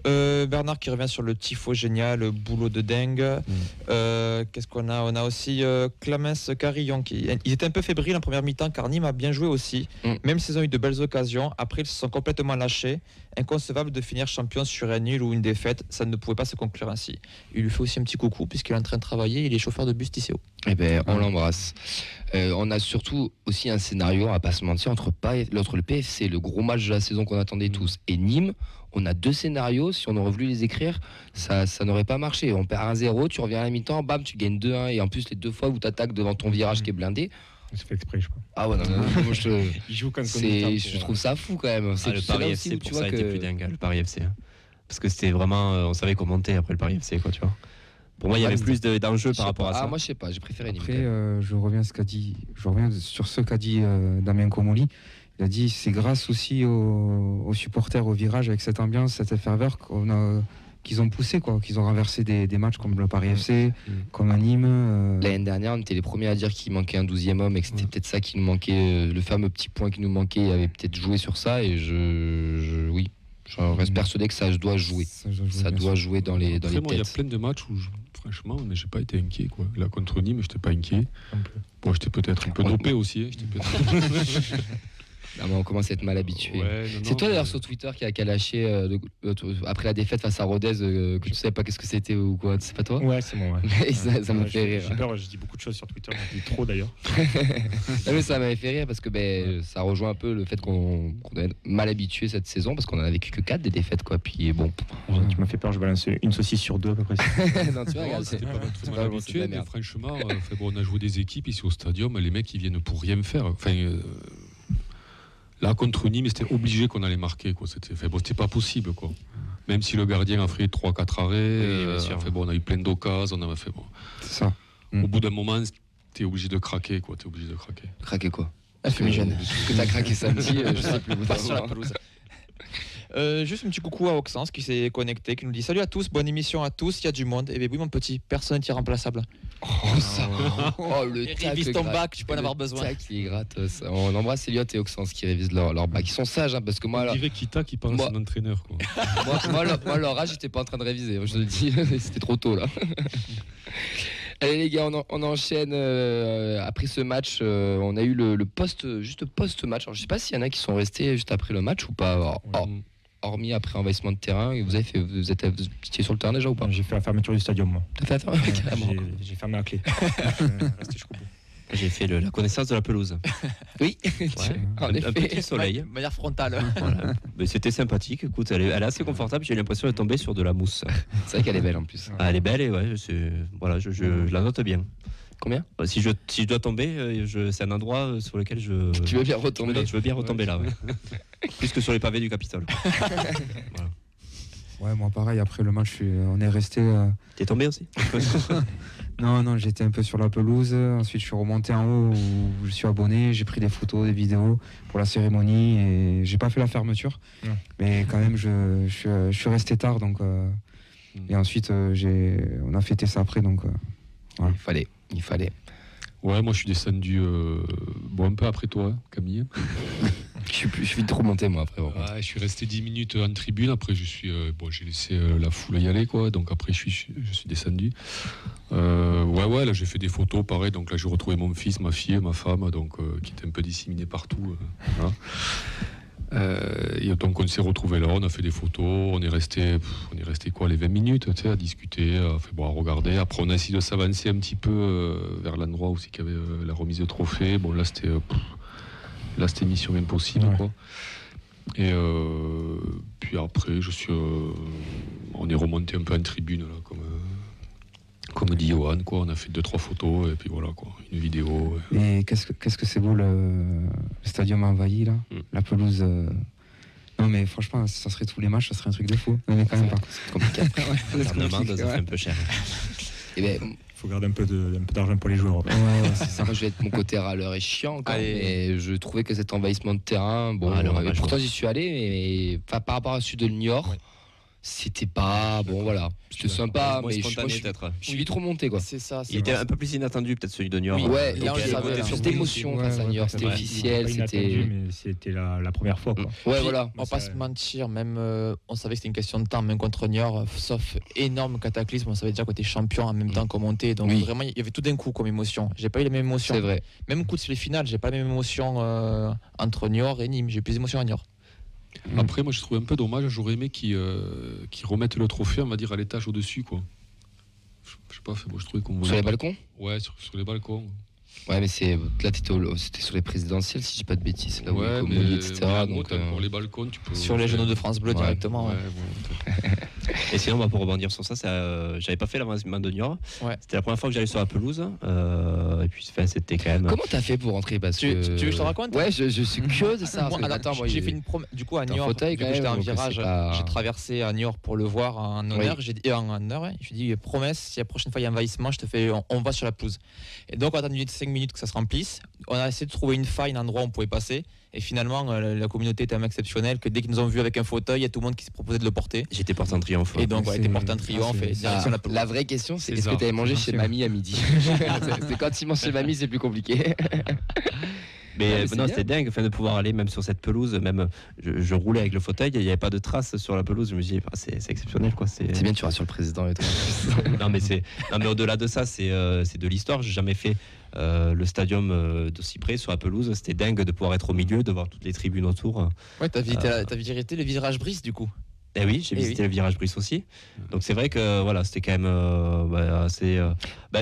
Bernard qui revient sur le tifo génial, boulot de dingue. Qu'est-ce qu'on a? On a aussi Clamence Carillon. Ils étaient un peu fébriles en première mi-temps car Nîmes a bien joué aussi. Même s'ils ont eu de belles occasions, après ils se sont complètement lâchés. Inconcevable de finir champion sur un nul ou une défaite, ça ne pouvait pas se conclure ainsi. Il lui fait aussi un petit coucou puisqu'il est en train de travailler, il est chauffeur de bus TCO. Eh ben, on l'embrasse. On a surtout aussi un scénario, on va pas se mentir, entre le PFC, le gros match de la saison qu'on attendait tous, et Nîmes. On a 2 scénarios, si on aurait voulu les écrire, ça n'aurait pas marché. On perd 1-0, tu reviens à la mi-temps, bam, tu gagnes 2-1, et en plus les 2 fois où tu attaques devant ton virage qui est blindé. C'est fait exprès, je crois. Ah ouais, non, moi il joue comme je trouve ça fou quand même. Le Paris FC, pour ça, était plus dingue, le Paris FC. Parce que c'était vraiment, on savait comment monter après le Paris FC, quoi, tu vois. Pour moi, il y avait plus d'enjeux par rapport à ça. Ah, moi, je sais pas, j'ai préféré Nîmes. Après, je reviens sur ce qu'a dit Damien Comolli. Il a dit c'est grâce aussi aux supporters au virage, avec cette ambiance, cette ferveur qu'ils ont poussé, quoi, qu'ils ont renversé des matchs comme le Paris FC, comme à Nîmes. L'année dernière, on était les premiers à dire qu'il manquait un 12e homme et que c'était peut-être ça qui nous manquait, le fameux petit point qui nous manquait, il avait peut-être joué sur ça et oui. Je reste persuadé que ça doit jouer. Ça doit jouer dans les têtes. Il y a plein de matchs où, franchement, mais j'ai pas été inquiet, quoi. Là, contre Nîmes, j'étais pas inquiet. Bon, j'étais peut-être un peu dopé aussi. Ah, on commence à être mal habitué. C'est toi d'ailleurs sur Twitter qui a lâché après la défaite face à Rodez que tu savais pas qu'est-ce que c'était ou quoi, c'est pas toi? Ouais, c'est moi. Ouais. ça m'a fait rire. J'ai peur, je dis beaucoup de choses sur Twitter, je dis trop d'ailleurs. Mais ça m'avait fait rire parce que ça rejoint un peu le fait qu'on est mal habitué cette saison parce qu'on en a vécu que 4 des défaites, quoi. Puis bon. Tu m'as fait peur, je balance une saucisse sur 2 à peu près. Non, tu vois, regarde, c'était pas notre mal habitué, mais franchement, on a joué des équipes ici au stadium, les mecs ils viennent pour rien faire. Enfin. Là, contre Nîmes, c'était obligé qu'on allait marquer, quoi. C'était pas possible, quoi. Même si le gardien a fait 3-4 arrêts, on a eu plein d'occasions, C'est ça. Au bout d'un moment, t'es obligé de craquer, quoi. Craquer quoi? La fumigène. Ce que t'as craqué samedi, je sais plus. Pas sur la pelouse. Juste un petit coucou à Oxens qui s'est connecté, qui nous dit salut à tous, bonne émission à tous, il y a du monde. Et bien oui mon petit, personne n'est irremplaçable. Le tac, révise ton bac, tu peux en avoir besoin. Qui gratte, ça. On embrasse Elliot et Oxens qui révisent leur bac. Ils sont sages, hein, parce que moi. On dirait Kita qui parle à son entraîneur, quoi. moi, leur âge, j'étais pas en train de réviser, je te le dis, c'était trop tôt là. Allez les gars, on enchaîne. Après ce match, on a eu le post-match. Alors, je sais pas s'il y en a qui sont restés juste après le match ou pas. Hormis après envahissement de terrain, vous étiez sur le terrain déjà ou pas? J'ai fait la fermeture du stadium, moi. T'as fait la fermeture? J'ai fermé la clé. Resté jusqu'au bout. J'ai fait la connaissance de la pelouse. Oui, un petit soleil. De manière frontale. Voilà. Mais c'était sympathique. Écoute, elle est assez confortable. J'ai l'impression de tomber sur de la mousse. C'est vrai qu'elle est belle en plus. Elle est belle et ouais, je la note bien. Combien ? Si je dois tomber, c'est un endroit sur lequel Tu veux bien retomber ? Je veux bien retomber là. Ouais. Plus que sur les pavés du Capitole. Voilà. Ouais, moi pareil, après le match, on est resté... T'es tombé aussi ? Non, j'étais un peu sur la pelouse. Ensuite, je suis remonté en haut où je suis abonné. J'ai pris des photos, des vidéos pour la cérémonie et j'ai pas fait la fermeture. Mais quand même, je suis resté tard. Donc, et ensuite, on a fêté ça après. Donc, voilà. Il fallait. Ouais, moi je suis descendu un peu après toi, Camille. Je suis vite remonté moi après. Ouais, je suis resté 10 minutes en tribune. Après, j'ai laissé la foule y aller, quoi. Donc après, je suis descendu. Ouais, là j'ai fait des photos, pareil. Donc là, j'ai retrouvé mon fils, ma fille, ma femme, donc qui étaient un peu disséminés partout. Voilà. Et donc on s'est retrouvés là, on a fait des photos, on est resté quoi, les 20 minutes, tu sais, à discuter, à regarder. Après on a essayé de s'avancer un petit peu vers l'endroit où c'est qu'il y avait la remise de trophées. Bon là c'était mission impossible, quoi. Et puis après on est remonté un peu en tribune là, comme dit Johan, quoi. On a fait 2-3 photos et puis voilà, quoi, une vidéo. Et qu'est-ce que c'est beau le stadium envahi là, la pelouse. Non mais franchement, ça serait tous les matchs, ça serait un truc de fou. Mais quand même pas. C'est compliqué. Ça fait un peu cher. Et ben, faut garder un peu d'argent pour les joueurs. Ouais, c'est ça. Moi, je vais être mon côté râleur et chiant quand même. Et je trouvais que cet envahissement de terrain, pourtant j'y suis allé, mais par rapport à celui de Niort. C'était pas bon, voilà, c'était sympa, mais je suis vite remonté, quoi. C'est ça. Il était un peu plus inattendu, peut-être celui de Niort. Oui, ouais, là on savait, plus d'émotion face à Niort, c'était officiel, c'était la première fois, quoi. Ouais, voilà. On va pas se mentir, même on savait que c'était une question de temps, même contre Niort, sauf énorme cataclysme, on savait déjà qu'on était champion en même temps qu'on montait, donc vraiment il y avait tout d'un coup comme émotion. J'ai pas eu les mêmes émotions. C'est vrai. Même coup de les finales, j'ai pas la même émotion entre Niort et Nîmes, j'ai plus d'émotion à Niort. Après, moi je trouve un peu dommage, j'aurais aimé qu'ils remettent le trophée, on va dire, à l'étage au-dessus, quoi. Je sais pas, moi je trouvais qu'on... Sur les balcons ? Ouais, sur les balcons. Ouais, mais là c'était sur les présidentielles, si je dis pas de bêtises, là où ouais, mais, etc. Donc, pour les balcons, tu peux... Sur les genoux de France Bleu directement. Ouais. Et sinon, pour rebondir sur ça, j'avais pas fait l'avancement de Niort. Ouais. C'était la première fois que j'allais sur la pelouse. Et puis, c'était quand même. Comment t'as fait pour rentrer parce tu veux que je te raconte ? Ouais, je suis curieux de ça. J'ai fait une promesse. Du coup, à Niort, j'étais en virage. J'ai traversé à Niort pour le voir en honneur. J'ai dit je dis promesse, si la prochaine fois il y a envahissement, on va sur la pelouse. Et donc, on a attendu 5 minutes que ça se remplisse. On a essayé de trouver une faille, un endroit où on pouvait passer. Et finalement, la communauté était tellement exceptionnelle que dès qu'ils nous ont vus avec un fauteuil, il y a tout le monde qui s'est proposé de le porter. J'étais porté en triomphe. Et donc, était porté en triomphe. La vraie question, c'est est-ce que tu avais mangé chez mamie à midi ? C'est quand il mange chez mamie, c'est plus compliqué. Mais non, c'était dingue de pouvoir aller même sur cette pelouse. Même je roulais avec le fauteuil, il n'y avait pas de traces sur la pelouse. Je me dis, c'est exceptionnel, quoi. C'est bien, tu rassures le président et tout. non, mais au-delà de ça, c'est de l'histoire. J'ai jamais fait le stadium d'aussi près sur la pelouse. C'était dingue de pouvoir être au milieu, de voir toutes les tribunes autour. Ouais, t'as visité le virage Brice du coup. Eh oui, j'ai visité le virage Brice aussi. Donc c'est vrai que voilà, c'était quand même assez.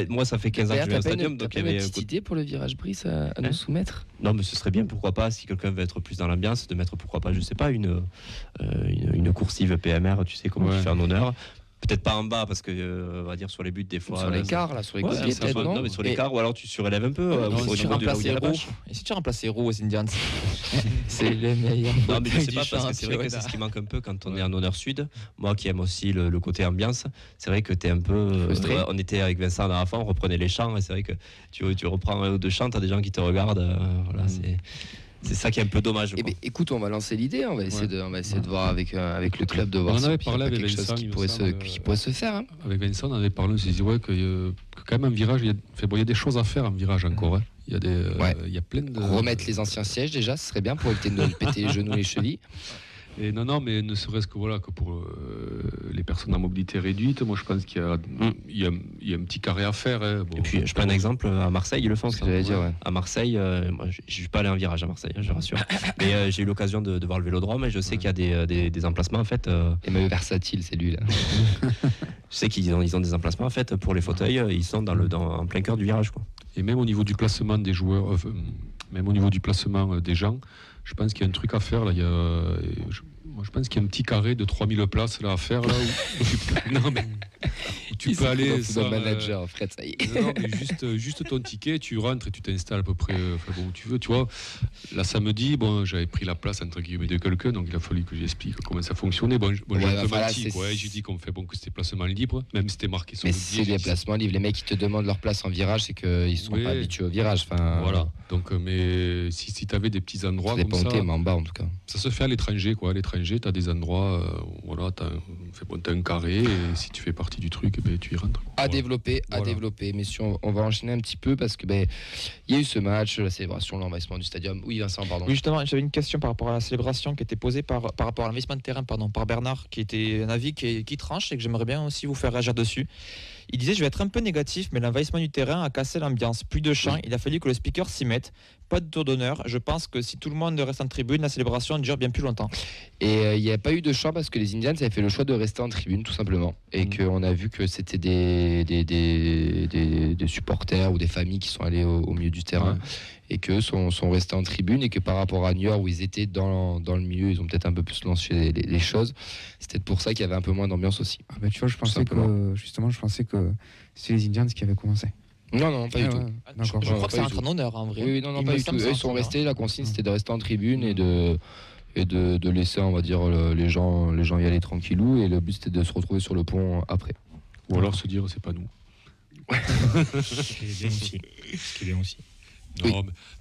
Moi, ça fait 15 ans que je vais au stadium. Donc il y avait une petite idée pour le virage Brice à nous soumettre. Non, mais ce serait bien, pourquoi pas, si quelqu'un veut être plus dans l'ambiance, de mettre, pourquoi pas, je sais pas, une coursive PMR, tu sais comment tu fais en honneur. Peut-être pas en bas parce que on va dire sur les buts des fois. Sur l'écart là, sur les côtés peut-être non. Non mais sur l'écart ou alors tu surélèves un peu. Et si tu remplaces Héroux aux Indians, c'est les meilleurs. Non mais je sais pas parce que c'est vrai que c'est ce qui manque un peu quand on est en honneur sud. Moi qui aime aussi le côté ambiance, c'est vrai que t'es un peu. On était avec Vincent à la fin, on reprenait les chants et c'est vrai que tu reprends un ou deux chants, t'as des gens qui te regardent. Voilà, c'est ça qui est un peu dommage. Écoute, on va lancer l'idée, on va essayer de voir avec le club, de voir on avait parlé avec Vincent qui pourrait se faire. Hein. Avec Vincent, on avait parlé, on s'est dit que quand même un virage, il y a des choses à faire en virage encore. Hein. Il y a plein de... Remettre les anciens sièges déjà, ce serait bien pour éviter de nous péter les genoux et les chevilles. Et non, mais ne serait-ce que pour les personnes à mobilité réduite, moi je pense qu'il y a un petit carré à faire. Hein. Bon, et puis je prends un exemple, à Marseille, ils le font. À Marseille, moi je ne suis pas allé en virage à Marseille, je rassure. Mais j'ai eu l'occasion de voir le Vélodrome et je sais qu'il y a des emplacements en fait. Et même versatile, c'est lui là. Je sais qu'ils ont des emplacements en fait pour les fauteuils, ils sont en plein cœur du virage, quoi. Et même au niveau du placement des joueurs, même au niveau du placement des gens, je pense qu'il y a un truc à faire là. Moi, je pense qu'il y a un petit carré de 3000 places là à faire là où tu peux aller sans manager, Fred, ça y est. Non, mais juste ton ticket, tu rentres et tu t'installes à peu près où tu veux, tu vois. Là samedi, j'avais pris la place entre guillemets de quelqu'un, donc il a fallu que j'explique comment ça fonctionnait. J'ai un peu menti, quoi. J'ai dit qu'on fait que c'était placement libre, même si c'était marqué sur le billet. Mais c'est des placements libres. Les mecs qui te demandent leur place en virage, c'est qu'ils sont pas habitués au virage. Voilà. Donc, mais si tu avais des petits endroits comme ça, mais en bas en tout cas. Ça se fait à l'étranger, quoi. À l'étranger, tu as des endroits, t'as un carré, et si tu fais partie du truc, tu y rentres. À développer. Messieurs, on va enchaîner un petit peu parce que il y a eu ce match, la célébration, l'envahissement du stadium. Oui, Vincent, pardon. Oui, justement, j'avais une question par rapport à la célébration qui était posée par rapport à l'investissement de terrain, par Bernard, qui était un avis qui tranche et que j'aimerais bien aussi vous faire réagir dessus. Il disait, je vais être un peu négatif, mais l'envahissement du terrain a cassé l'ambiance. Plus de chants, il a fallu que le speaker s'y mette. Pas de tour d'honneur. Je pense que si tout le monde reste en tribune, la célébration dure bien plus longtemps. Et il n'y a pas eu de chant parce que les Indians avaient fait le choix de rester en tribune, tout simplement. Et qu'on a vu que c'était des supporters ou des familles qui sont allés au milieu du terrain. Ouais. Et qu'eux sont restés en tribune, et que par rapport à New York où ils étaient dans le milieu, ils ont peut-être un peu plus lancé les choses. C'était pour ça qu'il y avait un peu moins d'ambiance aussi. Tu vois, je pensais que c'est les Indians qui avaient commencé. Non, pas du tout. Je crois que c'est un honneur en vrai. Oui, non, pas du tout. Eux, ils sont restés, la consigne c'était de rester en tribune et de laisser, on va dire, les gens y aller tranquillou, et le but c'était de se retrouver sur le pont après. Ou alors se dire, c'est pas nous. Ce qui est bien aussi.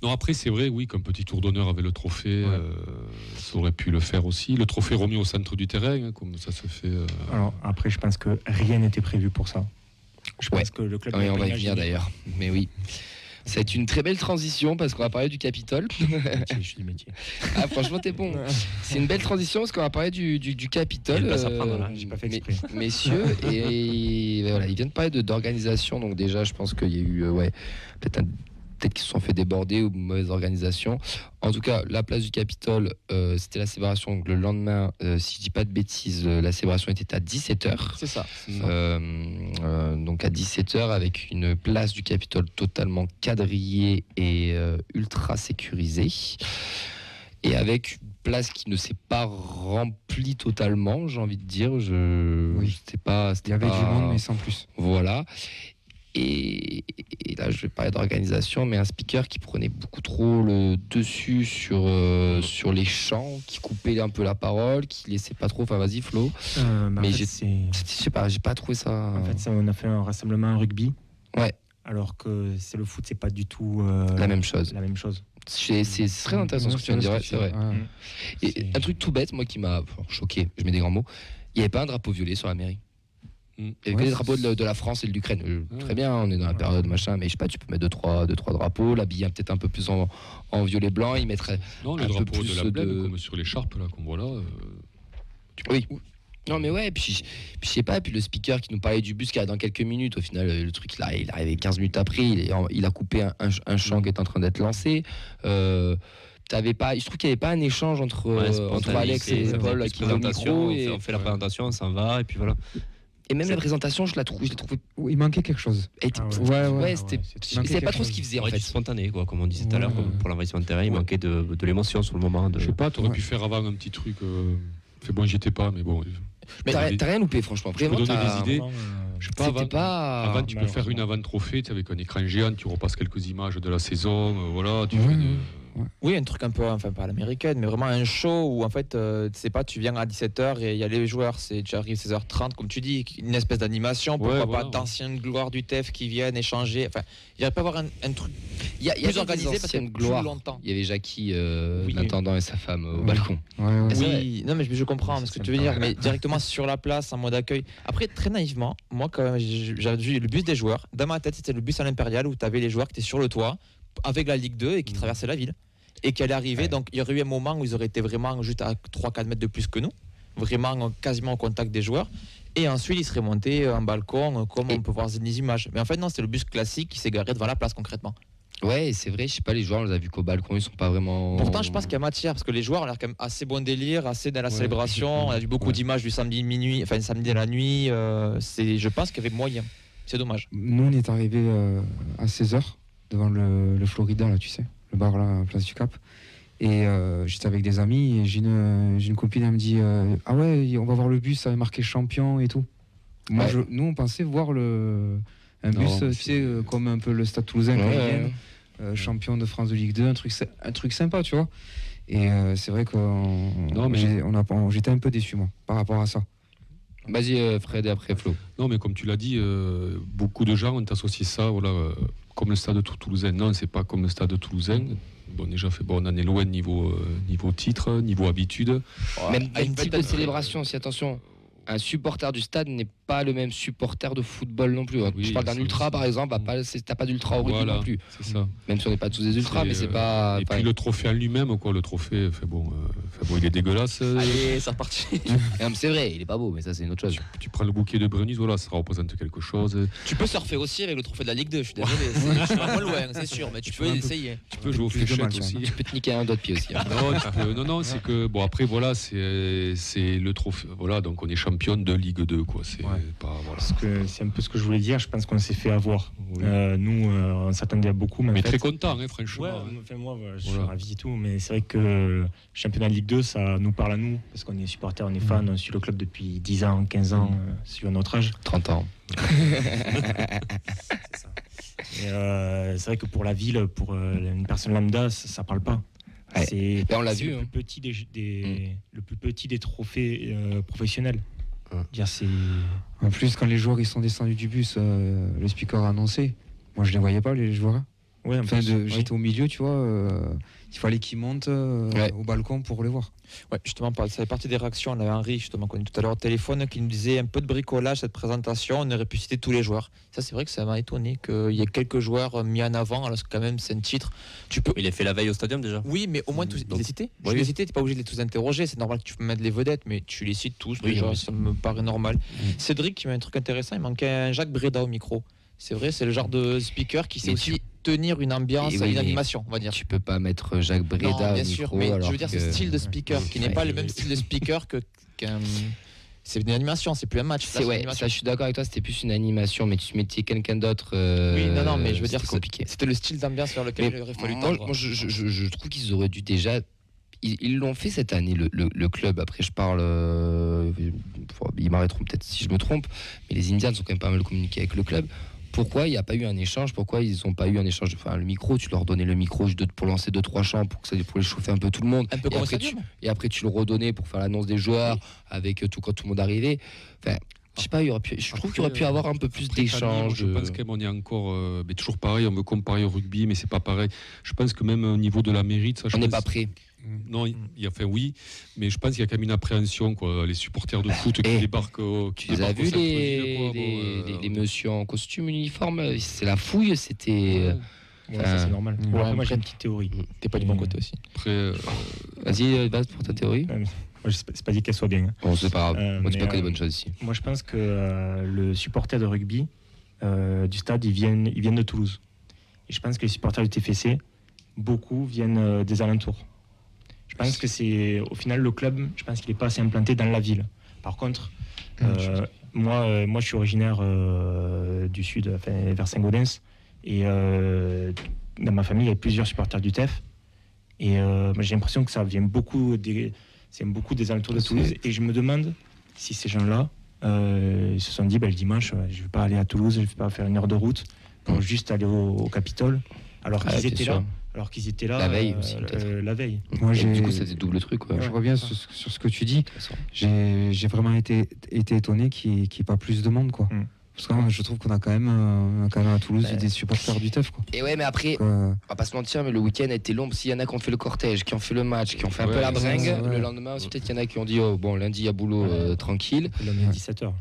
Non, après c'est vrai, oui, qu'un petit tour d'honneur avec le trophée, ça aurait pu le faire aussi. Le trophée remis au centre du terrain, comme ça se fait. Alors après, je pense que rien n'était prévu pour ça. Je pense que le club. Oui, on va y venir d'ailleurs. Mais oui. C'est une très belle transition parce qu'on va parler du Capitole. Je suis du métier. Ah, franchement, t'es bon. C'est une belle transition parce qu'on va parler du Capitole. J'ai pas fait exprès. Messieurs, et voilà, ils viennent de parler d'organisation. Donc déjà, je pense qu'il y a eu peut-être qu'ils se sont fait déborder ou mauvaise organisation. En tout cas, la place du Capitole, c'était la célébration. Donc, le lendemain, si je dis pas de bêtises, la célébration était à 17h. C'est ça. Donc à 17h, avec une place du Capitole totalement quadrillée et ultra sécurisée. Et avec une place qui ne s'est pas remplie totalement, j'ai envie de dire. Il y avait du monde, mais sans plus. Voilà. Et là, je vais parler d'organisation, mais un speaker qui prenait beaucoup trop le dessus sur les chants, qui coupait un peu la parole, qui laissait pas trop. Enfin, vas-y, Flo. Mais je sais pas, j'ai pas trouvé ça. En fait, on a fait un rassemblement rugby. Ouais. Alors que c'est le foot, c'est pas du tout la même chose. C'est très intéressant ce que tu viens de dire, c'est vrai. Et un truc tout bête, moi, qui m'a choqué, je mets des grands mots, il n'y avait pas un drapeau violet sur la mairie. Il y avait que les drapeaux de la France et de l'Ukraine. Très bien, on est dans la période machin, mais je sais pas, tu peux mettre deux, trois drapeaux, l'habiller peut-être un peu plus en violet blanc, il mettrait le drapeau de la blême, comme sur l'écharpe là, qu'on voit là. Oui. Non mais ouais, puis je sais pas, puis le speaker qui nous parlait du bus qui arrive dans quelques minutes, au final le truc il est arrivé 15 minutes après, il a coupé un chant qui est en train d'être lancé. Je trouve qu'il n'y avait pas un échange entre Alex et Paul qui ont le micro, et on fait la présentation, on s'en va et puis voilà. Et même la présentation, je l'ai trouvé. Il manquait quelque chose. C'est pas trop ce qu'il faisait en fait. Spontané, quoi, comme on disait tout à l'heure, pour l'envahissement de terrain, il manquait de l'émotion sur le moment. Je sais pas, t'aurais pu faire avant un petit truc. C'est bon, j'y étais pas, mais bon. Mais t'as rien loupé, franchement. Je peux donner des idées. Je sais pas, avant tu peux faire une avant-trophée avec un écran géant, tu repasses quelques images de la saison, voilà, tu fais Oui, un truc un peu, enfin pas à l'américaine, mais vraiment un show où en fait, tu sais pas, tu viens à 17h et il y a les joueurs, tu arrives 16h30, comme tu dis, une espèce d'animation, pourquoi pas d'anciennes gloires du TEF qui viennent échanger. Enfin, il n'y aurait pas avoir un truc plus organisé parce qu'il y a plus longtemps. Il y avait Jackie, l'intendant et sa femme au balcon. Oui, non mais je comprends ce que tu veux dire, mais directement sur la place, en mode accueil. Après, très naïvement, moi quand même, j'avais vu le bus des joueurs. Dans ma tête, c'était le bus à l'Impérial où tu avais les joueurs qui étaient sur le toit avec la Ligue 2 et qui traversaient la ville. Et qui allait arriver, donc il y aurait eu un moment où ils auraient été vraiment juste à 3-4 mètres de plus que nous, vraiment quasiment au contact des joueurs, et ensuite ils seraient montés en balcon, comme on peut voir des images. Mais en fait non, c'est le bus classique qui s'est garé devant la place concrètement. Ouais, c'est vrai, je sais pas, les joueurs, on les a vus qu'au balcon, ils sont pas vraiment... Pourtant je pense qu'il y a matière, parce que les joueurs ont l'air quand même assez bon délire, assez dans la célébration, on a vu beaucoup d'images du samedi minuit, enfin samedi à la nuit, je pense qu'il y avait moyen, c'est dommage. Nous on est arrivés à 16h. devant le Florida, là, tu sais, le bar là, place du Cap. Et j'étais avec des amis et j'ai une copine, elle me dit ah ouais, on va voir le bus, ça avait marqué champion et tout. Moi, nous, on pensait voir un bus, tu sais, comme un peu le Stade Toulousain, champion de France de Ligue 2, un truc sympa, tu vois. Et c'est vrai que j'étais un peu déçu, moi, par rapport à ça. Vas-y, Fred, et après Flo. Non, mais comme tu l'as dit, beaucoup de gens ont associé ça, comme le Stade Toulousain. Non, c'est pas comme le Stade Toulousain. Bon, déjà, on en est loin niveau titre, niveau habitude. Même un type de célébration aussi, attention. Un supporter du stade n'est pas le même supporter de football non plus. Oui, je parle d'un ultra par exemple, t'as pas d'ultra au rugby non plus. C'est ça. Même si on n'est pas tous des ultras, mais c'est pas. Et puis le trophée en lui-même, le trophée, il est dégueulasse. Allez, c'est reparti. C'est vrai, il est pas beau, mais ça c'est une autre chose. Tu prends le bouquet de Brennus, ça représente quelque chose. Tu peux surfer aussi avec le trophée de la Ligue 2, je suis désolé. Je suis pas loin, c'est sûr, mais tu peux essayer. Tu peux jouer au fléchette aussi. Tu peux te niquer un doigt de pied aussi. Non, c'est que après c'est le trophée. Voilà, donc on est champion de Ligue 2, quoi. C'est un peu ce que je voulais dire. Je pense qu'on s'est fait avoir. Oui. Nous, on s'attendait à beaucoup, mais très content, franchement. Moi, je suis ravi et tout, mais c'est vrai que le championnat de Ligue 2, ça nous parle à nous, parce qu'on est supporters, on est fans, on suit le club depuis 10 ans, 15 ans, suivant notre âge. 30 ans. C'est vrai que pour la ville, pour une personne lambda, ça parle pas. Ouais. On l'a vu. Le plus petit des trophées professionnels. En plus, quand les joueurs ils sont descendus du bus, le speaker a annoncé. Moi, je les voyais pas, les joueurs. Ouais, j'étais au milieu, tu vois. Il fallait qu'ils montent au balcon pour les voir. Ouais, justement, ça fait partie des réactions. On avait Henri, justement, connu tout à l'heure au téléphone, qui nous disait un peu de bricolage, cette présentation. On aurait pu citer tous les joueurs. Ça, c'est vrai que ça m'a étonné qu'il y ait quelques joueurs mis en avant, alors que quand même, c'est un titre. Il est fait la veille au stadium déjà. Oui, mais au moins, tu les cités. Tu les cités, t'es pas obligé de les tous interroger. C'est normal que tu mettes les vedettes, mais tu les cites tous. Déjà, ça me paraît normal. Cédric, qui m'a un truc intéressant, il manquait un Jacques Breda au micro. C'est vrai, c'est le genre de speaker qui sait aussi tenir une ambiance, une animation, on va dire. Tu peux pas mettre Jacques Breda au micro. Bien sûr, mais je veux dire ce style de speaker qui n'est pas le même style de speaker qu'un. C'est une animation, c'est plus un match. Ça, je suis d'accord avec toi, c'était plus une animation, mais tu mettais quelqu'un d'autre. Oui, mais je veux dire, compliqué. C'était le style d'ambiance vers lequel il aurait fallu tendre. Moi, je trouve qu'ils auraient dû déjà. Ils l'ont fait cette année, le club. Après, je parle. Ils m'arrêteront peut-être si je me trompe, mais les Indians ont quand même pas mal communiqué avec le club. Pourquoi il n'y a pas eu un échange? Pourquoi ils n'ont pas eu un échange? Enfin, le micro, tu leur donnais le micro pour lancer 2-3 chants pour les chauffer un peu tout le monde. Un peu comme et après, tu le redonnais pour faire l'annonce des joueurs avec quand tout le monde arrivait. Enfin, je sais pas, je trouve qu'il y aurait pu avoir un peu plus d'échanges. Je pense qu'on est encore, mais toujours pareil. On veut comparer au rugby, mais c'est pas pareil. Je pense que même au niveau de la mérite, on n'est pas prêt. Non, oui, mais je pense qu'il y a quand même une appréhension, quoi. Les supporters de foot qui débarquent. Tu les as vus les messieurs en costume uniforme, c'est la fouille, c'était. Ça c'est normal. Moi j'ai une petite théorie. T'es pas du bon côté aussi. Après, vas-y, base pour ta théorie. Moi, c'est pas dit qu'elle soit bien. Bon, c'est pas grave. On dit pas que des bonnes choses ici. Moi, je pense que le supporter de rugby du stade, ils viennent de Toulouse. Et je pense que les supporters du TFC, beaucoup viennent des alentours. Je pense que c'est, au final, le club, je pense qu'il n'est pas assez implanté dans la ville. Par contre, moi, je suis originaire du sud, vers Saint-Gaudens. Et dans ma famille, il y a plusieurs supporters du TEF. Et j'ai l'impression que ça vient beaucoup des alentours de Toulouse. Et je me demande si ces gens-là, ils se sont dit, le dimanche, je ne vais pas aller à Toulouse, je ne vais pas faire une heure de route pour juste aller au Capitole. Alors qu'ils étaient là la veille aussi, la veille. Moi, du coup, ça faisait double truc. Je reviens sur ce que tu dis. J'ai vraiment été étonné qu'il n'y ait pas plus de monde, quoi. Parce que je trouve qu'on a quand même à Toulouse des supporters du TEF, quoi. Et ouais, mais après, on va pas se mentir, mais le week-end a été long. S'il y en a qui ont fait le cortège, qui ont fait le match, qui ont fait un peu la bringue, le lendemain aussi, peut-être qu'il y en a qui ont dit lundi il y a boulot tranquille. Le lundi à 17h.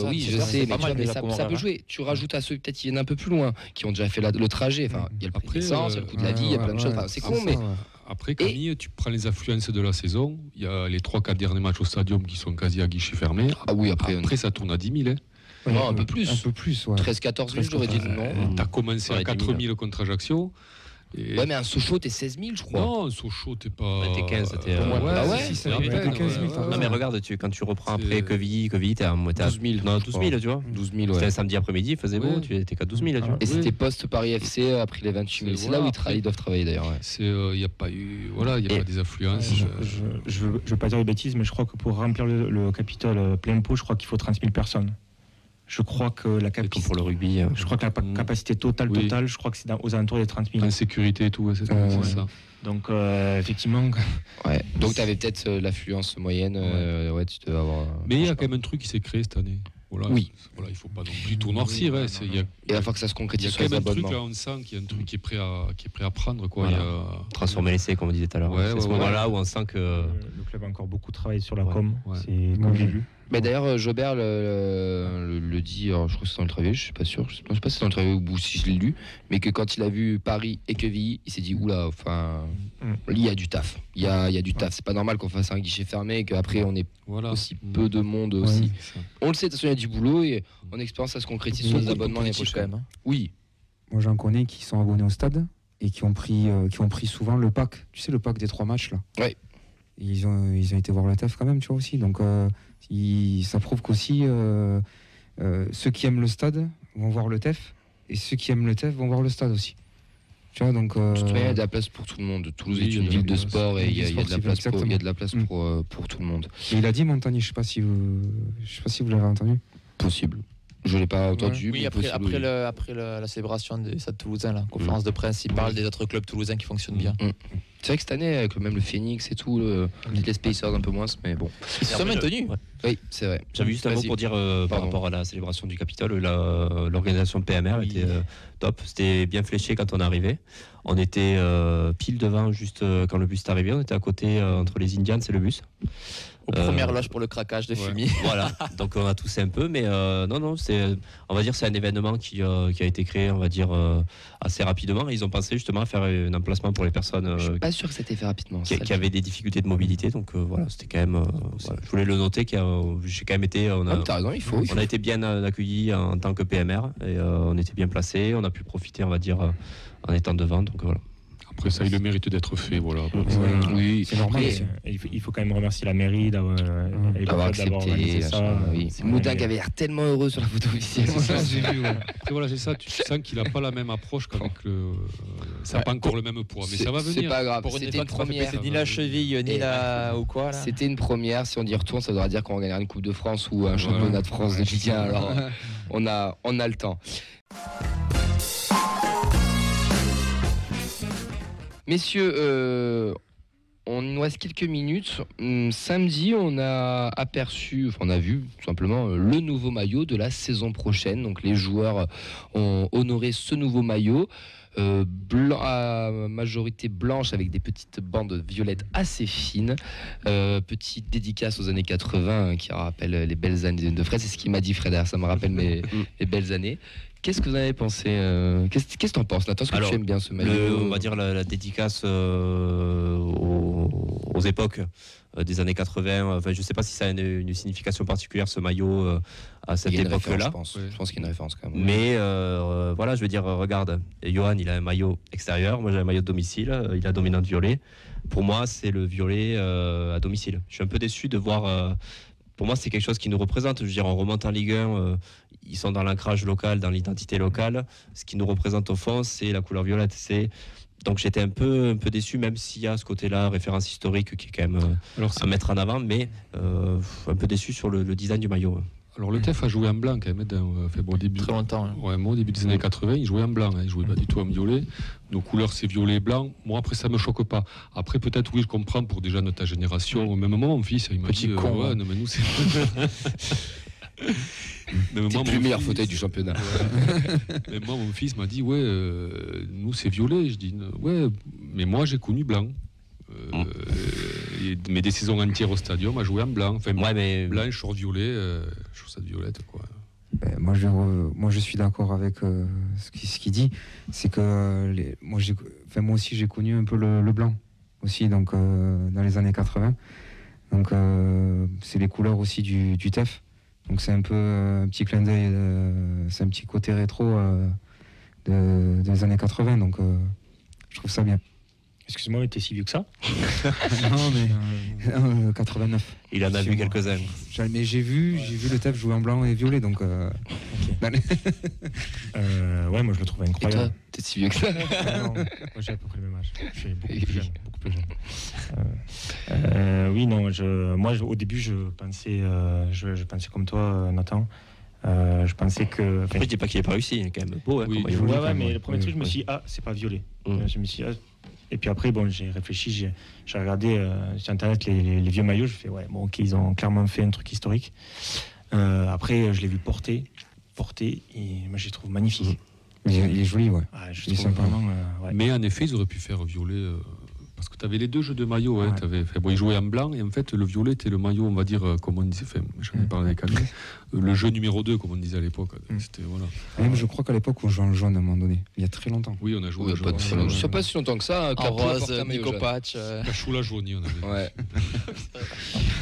Oui, je sais, mais ça peut jouer. Tu rajoutes à ceux peut-être qui viennent un peu plus loin, qui ont déjà fait le trajet. Enfin, il y a le prix de l'essence, il y a le coût de la vie, il y a plein de choses. C'est con, mais. Après, Camille, tu prends les affluences de la saison. Il y a les 3-4 derniers matchs au stadium qui sont quasi à guichet fermé. Ah oui, après ça tourne à 10 000. Non, un peu plus. 13-14 000, j'aurais dit non. Tu as commencé à 4 000 contre Ajaccio. Ouais, mais un Sochaux, t'es 16 000, je crois. Non, un Sochaux, t'es pas. T'es 15, t'es. Ah ouais, si, ça fait 15 000. Non, mais regarde, quand tu reprends après Quevilly, t'es à 12 000. Non, 12 000, tu vois. 12 000, C'était ouais. un samedi après-midi, il faisait beau, tu étais qu'à 12 000, tu vois. Et c'était post-Paris FC, après les 28 000. C'est là où ils doivent travailler, d'ailleurs. Il n'y a pas eu. Voilà, il n'y a pas des affluences. Je veux pas dire de bêtises, mais je crois que pour remplir le Capitole plein pot, je crois qu'il faut 30 000 personnes. Je crois que la capacité pour le rugby. Je crois que la capacité totale, je crois que c'est aux alentours des 30 000. Insécurité et tout, c'est ça. Donc effectivement. Ouais. Donc tu avais peut-être l'affluence moyenne. Ouais, tu devais avoir. Mais il y a quand même un truc qui s'est créé cette année. Voilà, oui. Voilà, il ne faut pas non plus tout noircir. Il va falloir que ça se concrétise sur les abonnements. Il y a quand même un truc là, on sent qu'il y a un truc qui est prêt à prendre. Quoi. Voilà. Transformer l'essai, comme on disait tout à l'heure. C'est ce moment-là où on sent que. Le club a encore beaucoup travaillé sur la com. C'est comme j'ai vu. Mais d'ailleurs, Jobert le dit, alors je crois que c'est dans le travail, je suis pas sûr, je sais pas si c'est dans le travail ou si je l'ai lu, mais que quand il a vu Paris et Quevilly, il s'est dit oula, enfin, il y a du taf, il y a du taf, c'est pas normal qu'on fasse un guichet fermé et qu'après on ait aussi peu de monde aussi. On le sait, de toute façon il y a du boulot et en expérience ça se concrétise sur les abonnements l'année prochaine. Oui. Moi j'en connais qui sont abonnés au stade et qui ont pris souvent le pack, tu sais le pack des 3 matchs là. Ouais. Ils ont été voir la TEF quand même, tu vois aussi. Donc ça prouve qu'aussi ceux qui aiment le stade vont voir le TEF et ceux qui aiment le TEF vont voir le stade aussi. Tu vois, donc il y a de la place pour tout le monde. Toulouse est une ville de sport et il y a de la place pour tout le monde. Et il a dit Montagny, je sais pas si vous l'avez entendu. Possible. Je l'ai pas entendu. Oui, après la célébration des Stades Toulousains, la conférence de presse, il parle des autres clubs toulousains qui fonctionnent bien. C'est vrai que cette année, avec même le Phoenix et tout, les Spacers un peu moins, mais bon. Ils se sont maintenus. Oui, c'est vrai. J'avais juste un mot pour dire par rapport à la célébration du Capitole, l'organisation PMR était top. C'était bien fléché quand on est arrivé. On était pile devant, juste quand le bus est arrivé. On était à côté entre les Indians et le bus. Aux premières loges pour le craquage de fumier. Voilà, donc on a toussé un peu, mais non, on va dire c'est un événement qui a été créé, on va dire, assez rapidement. Et ils ont pensé justement à faire un emplacement pour les personnes. Je suis pas sûr que c'était fait rapidement. Qui avaient des difficultés de mobilité, donc voilà, c'était quand même. Voilà, je voulais le noter, j'ai quand même été. T'as raison, il faut. On a été bien accueillis en tant que PMR et on était bien placés. On a pu profiter, on va dire, en étant devant, donc voilà. Après ça, il a le mérite d'être fait, voilà. Oui, c'est normal. Il faut quand même remercier la mairie d'avoir accepté ça. Oui. C'est Moudin qui avait l'air tellement heureux sur la photo officielle. Après voilà, c'est ça. Tu sens qu'il n'a pas la même approche qu'avec le. Ça n'a pas encore le même poids, mais ça va venir. C'est pas grave. C'était une première. C'est ni la cheville ni la ou quoi. C'était une première. Si on y retourne, ça voudra dire qu'on gagnera une Coupe de France ou un championnat de France de Ligue 1. Alors on a le temps. Messieurs, on nous reste quelques minutes. Samedi, on a vu tout simplement le nouveau maillot de la saison prochaine. Donc les joueurs ont honoré ce nouveau maillot. Blanc, à majorité blanche avec des petites bandes violettes assez fines. Petite dédicace aux années 80 qui rappelle les belles années de Fred. C'est ce qu'il m'a dit, Fred. Ça me rappelle mes belles années. Qu'est-ce que vous en avez pensé Qu'est-ce que tu en penses, Nathan? Est-ce que tu aimes bien ce maillot? On va dire la dédicace aux époques des années 80. Enfin, je ne sais pas si ça a une signification particulière, ce maillot, à cette époque-là. Je pense qu'il y a une référence quand même. Mais voilà, je veux dire, regarde, Johan, il a un maillot extérieur. Moi, j'ai un maillot de domicile. Il a dominante violet. Pour moi, c'est le violet à domicile. Je suis un peu déçu de voir... Pour moi, c'est quelque chose qui nous représente. Je veux dire, on remonte en Ligue 1, ils sont dans l'ancrage local, dans l'identité locale. Ce qui nous représente au fond, c'est la couleur violette. Donc j'étais un peu déçu, même s'il y a ce côté-là, référence historique, qui est quand même à mettre en avant, mais un peu déçu sur le design du maillot. Alors le TEF a joué en blanc quand même, au début. Très longtemps. Ouais, moi au début des années 80, il jouait en blanc, il jouait pas du tout en violet. Nos couleurs c'est violet et blanc. Moi après ça me choque pas. Après peut-être oui je comprends pour des jeunes de ta génération. Même moi mon fils il m'a dit con, non mais nous c'est. C'est plus meilleur fauteuil du championnat. Mais moi mon fils m'a dit nous c'est violet. Je dis ouais mais moi j'ai connu blanc. Mais des saisons entières au stadium a joué en blanc. Enfin, blanc, short violet, chaussette violette, quoi. Moi, je suis d'accord avec ce qu'il dit. C'est que moi aussi, j'ai connu un peu le blanc aussi, donc dans les années 80. Donc, c'est les couleurs aussi du TEF. Donc, c'est un peu un petit clin d'œil, c'est un petit côté rétro des années 80. Donc, je Je trouve ça bien. Excuse-moi, mais t'es si vieux que ça? Non, mais 89. Il en a vu quelques-uns. Mais j'ai vu le TEF jouer en blanc et violet, donc. Ouais, moi je le trouve incroyable. Et toi, t'es si vieux que ça? Non, moi j'ai à peu près le même âge. Je suis beaucoup plus jeune. Oui, non, moi au début je pensais comme toi, Nathan. Je pensais que. Après, je dis pas qu'il est pas réussi, il est quand même beau. Oui, mais le premier truc, je me suis dit, c'est pas violet. Je me suis dit, et puis après, bon, j'ai réfléchi, j'ai regardé sur internet les vieux maillots, je fais ok, ils ont clairement fait un truc historique. Après, je l'ai vu porter, et moi je le trouve magnifique. Il est joli, ouais. Je trouve vraiment, Mais en effet, ils auraient pu faire violet. Parce que tu avais les deux jeux de maillot. Hein, ils jouaient en blanc et en fait, le violet était le maillot, on va dire, comme on disait, j'en ai parlé avec Alain, le jeu numéro 2, comme on disait à l'époque. C'était, voilà. Même je crois qu'à l'époque, on jouait en jaune à un moment donné, il y a très longtemps. Oui, on a joué. Je sais pas si longtemps que ça. En rose, Nico Patch. La choula jaunie, on avait.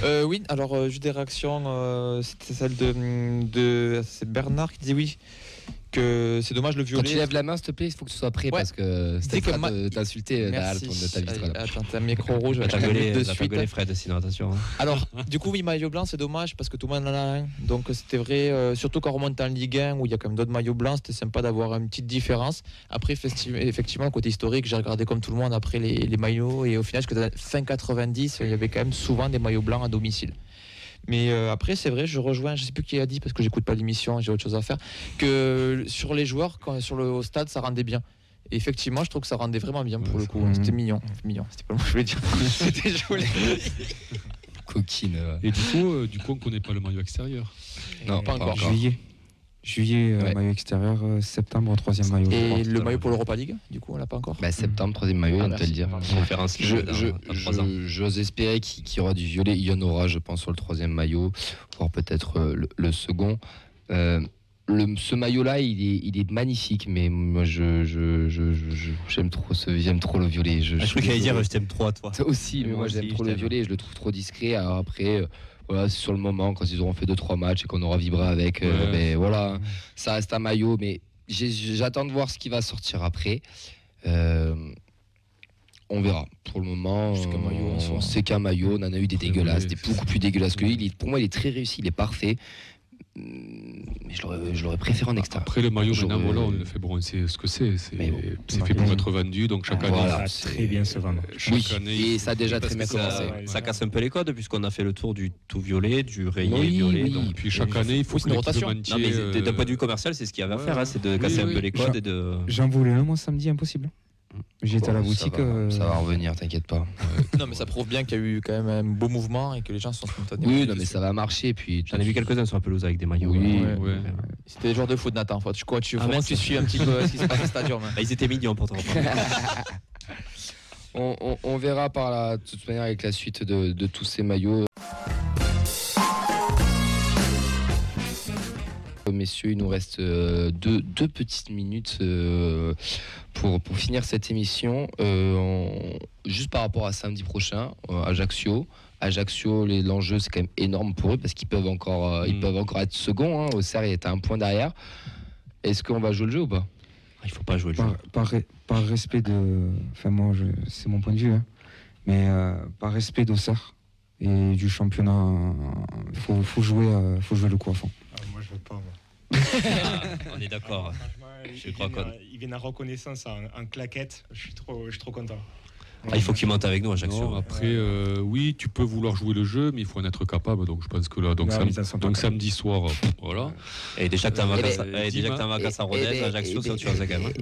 Ouais. Oui, alors, juste des réactions. C'était celle de c'est Bernard qui disait oui. Que c'est dommage le violet. Quand tu lèves la main, s'il te plaît, il faut que tu sois prêt parce que c'était que t'as insulté Daal de ta vitre. Attends, t'as un micro rouge. T'as gueulé Fred, sinon attention. Alors, du coup, oui, maillot blanc, c'est dommage parce que tout le monde en a un. Donc, c'était vrai, surtout quand on remonte en Ligue 1 où il y a quand même d'autres maillots blancs, c'était sympa d'avoir une petite différence. Après, effectivement, côté historique, j'ai regardé comme tout le monde après les maillots et au final, jusqu'à fin 90, il y avait quand même souvent des maillots blancs à domicile. Mais après, c'est vrai, je rejoins, je sais plus qui a dit parce que j'écoute pas l'émission, j'ai autre chose à faire, que sur les joueurs, au stade, ça rendait bien. Et effectivement, je trouve que ça rendait vraiment bien pour le coup. C'était mignon. C'était pas le mot que je voulais dire. C'était joli. Coquine. Et du coup, on connaît pas le maillot extérieur. Non, pas encore. Juillet, maillot extérieur, septembre, 3e maillot. Et le maillot pour l'Europa League, du coup, on l'a pas encore. Septembre, 3e maillot, on peut le dire. J'ose espérer qu'il y aura du violet. Il y en aura, je pense, sur le 3e maillot, voire peut-être le second. Ce maillot-là, il est magnifique, mais moi, j'aime trop le violet. Je crois qu'il allait dire je t'aime trop à toi. Ça aussi, mais moi, j'aime trop le violet. Je le trouve trop discret. Alors après. Voilà, sur le moment, quand ils auront fait 2-3 matchs et qu'on aura vibré avec, voilà, ça reste un maillot, mais j'attends de voir ce qui va sortir après. On verra. Pour le moment, c'est qu'un maillot. On en a eu des dégueulasses, des beaucoup plus dégueulasses que lui. Pour moi, il est très réussi, il est parfait. Mais je l'aurais préféré en extra. Après le maillot, maintenant, voilà, on le fait bronzer ce que c'est. C'est fait pour être vendu, donc chaque année. Ça très bien se vendre. Et ça a déjà très bien commencé. Ça casse un peu les codes, puisqu'on a fait le tour du tout violet, du rayé violet. Donc, puis chaque année, il faut une rotation. Non, mais d'un point de vue commercial, c'est ce qu'il y avait à faire, c'est de casser un peu les codes et de. J'en voulais un, moi, samedi, impossible. J'étais à la boutique. Ça va revenir, t'inquiète pas. Non, mais ça prouve bien qu'il y a eu quand même un beau mouvement et que les gens sont spontanés. Oui, non, mais ça va marcher. Puis j'en ai vu quelques-uns sur la pelouse avec des maillots. Oui, c'était des joueurs de foot, Nathan. Tu suis un petit peu ce qui se passe au stadium. Ils étaient mignons pourtant. On verra de toute manière avec la suite de tous ces maillots. Messieurs, il nous reste deux petites minutes pour finir cette émission. Juste par rapport à samedi prochain, Ajaccio, l'enjeu c'est quand même énorme pour eux parce qu'ils peuvent encore être seconds. Auxerre est à un point derrière. Est-ce qu'on va jouer le jeu ou pas? Il faut pas jouer le jeu. Par respect de, enfin moi c'est mon point de vue, mais par respect d'Auxerre et du championnat, faut jouer le coup à fond. Moi je veux pas. On est d'accord. Ils viennent à reconnaissance en claquette. Je suis trop content. Il faut qu'ils montent avec nous à Ajaccio. Après, oui, tu peux vouloir jouer le jeu, mais il faut en être capable. Donc je pense que là, samedi soir, voilà. Et déjà que t'es en vacances à Rodez, Ajaccio, c'est autre chose quand même.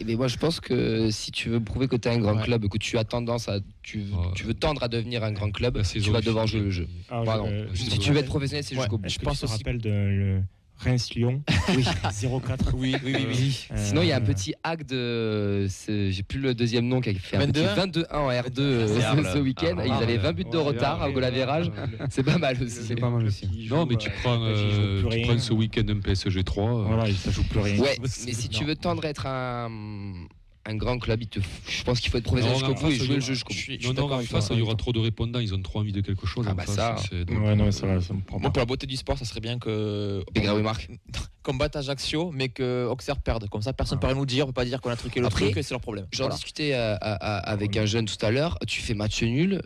Mais moi, je pense que si tu veux prouver que tu es un grand club, que tu as tendance à, tu veux tendre à devenir un grand club, tu vas devoir jouer le jeu. Si tu veux être professionnel, c'est jusqu'au bout. Je pense au rappel de Reims-Lyon, 0-4. Oui. Sinon, il y a un petit hack j'ai plus le deuxième nom, qui a fait un petit 22-1 en R2 ce week-end. Ils avaient 20 buts de retard au goal average. C'est pas mal aussi. Non, mais tu prends ce week-end un PSG 3. Voilà, ça joue plus rien. Ouais, mais si tu veux tendre à être un grand club, je pense qu'il faut être professionnel jusqu'au bout et jouer le jeu jusqu'au bout. Non, en face, il y aura trop de répondants, ils ont trop envie de quelque chose. Ah bah ça. Moi, pour la beauté du sport, ça serait bien que. Begraoui marque. qu'on batte Ajaccio, mais que Auxerre perde. Comme ça, personne ne peut rien nous dire, on peut pas dire qu'on a truqué le truc, et c'est leur problème. J'en discutais avec un jeune tout à l'heure. Tu fais match nul.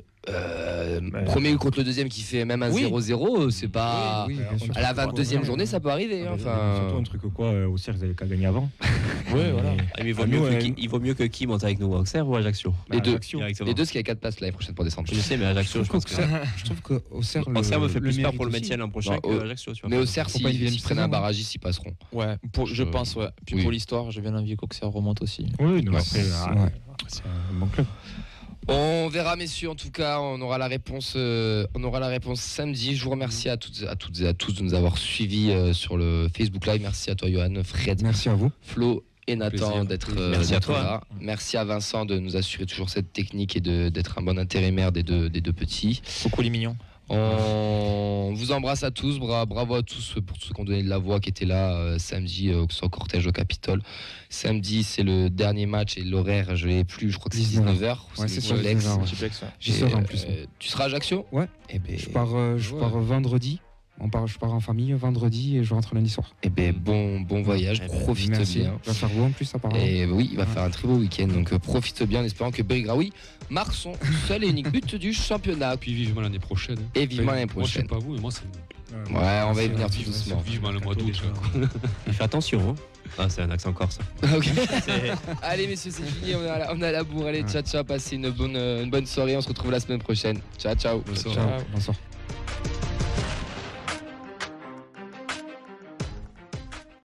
Premier contre le deuxième qui fait même un 0-0, c'est pas. À la 22e journée, ça peut arriver. Surtout un truc Auxerre, ils avaient qu'à gagner avant. Oui, voilà. Il vaut mieux que qui monte avec nous, Auxerre ou Ajaccio? Les deux, ce qui a 4 places l'année prochaine pour descendre. Je sais, mais Ajaccio, je pense que je trouve que Auxerre me fait plus peur pour le maintien l'an prochain que Ajaccio. Mais Auxerre, s'ils prennent un barragiste, ils passeront. Ouais, je pense, ouais. Puis pour l'histoire, j'ai bien envie qu'Auxerre remonte aussi. Oui, après, c'est un bon club. On verra, messieurs. En tout cas, on aura la réponse samedi. Je vous remercie à toutes et à tous de nous avoir suivis sur le Facebook Live. Merci à toi, Johan, Fred. Merci à vous. Flo et Nathan d'être Merci à toi. là. Merci à Vincent de nous assurer toujours cette technique et d'être un bon intérimaire des deux petits. Beaucoup les mignons. On vous embrasse à tous, bravo à tous pour ceux qui ont donné de la voix, qui étaient là samedi au cortège au Capitole. Samedi, c'est le dernier match et l'horaire, je l'ai plus, je crois que c'est 19h. Ouais, c'est sur Lex. J'y serai en plus. Tu seras à Ajaccio? Ouais. Je pars vendredi. Je pars en famille vendredi et je rentre lundi soir. Bon voyage, profite bien. Il va faire beau en plus apparemment. Et oui, il va faire un très beau week-end, donc profite bien en espérant que Belgraoui marque son seul et unique but du championnat. Puis vivement l'année prochaine. Et vivement l'année prochaine. Moi je sais pas vous, mais moi c'est... Ouais, on va y venir tout doucement. Vivement le mois d'août. Fais attention. C'est un accent corse. Okay. Allez messieurs, c'est fini, on est à la bourre. Allez, ciao, passez une bonne soirée. On se retrouve la semaine prochaine. Ciao. Bonsoir.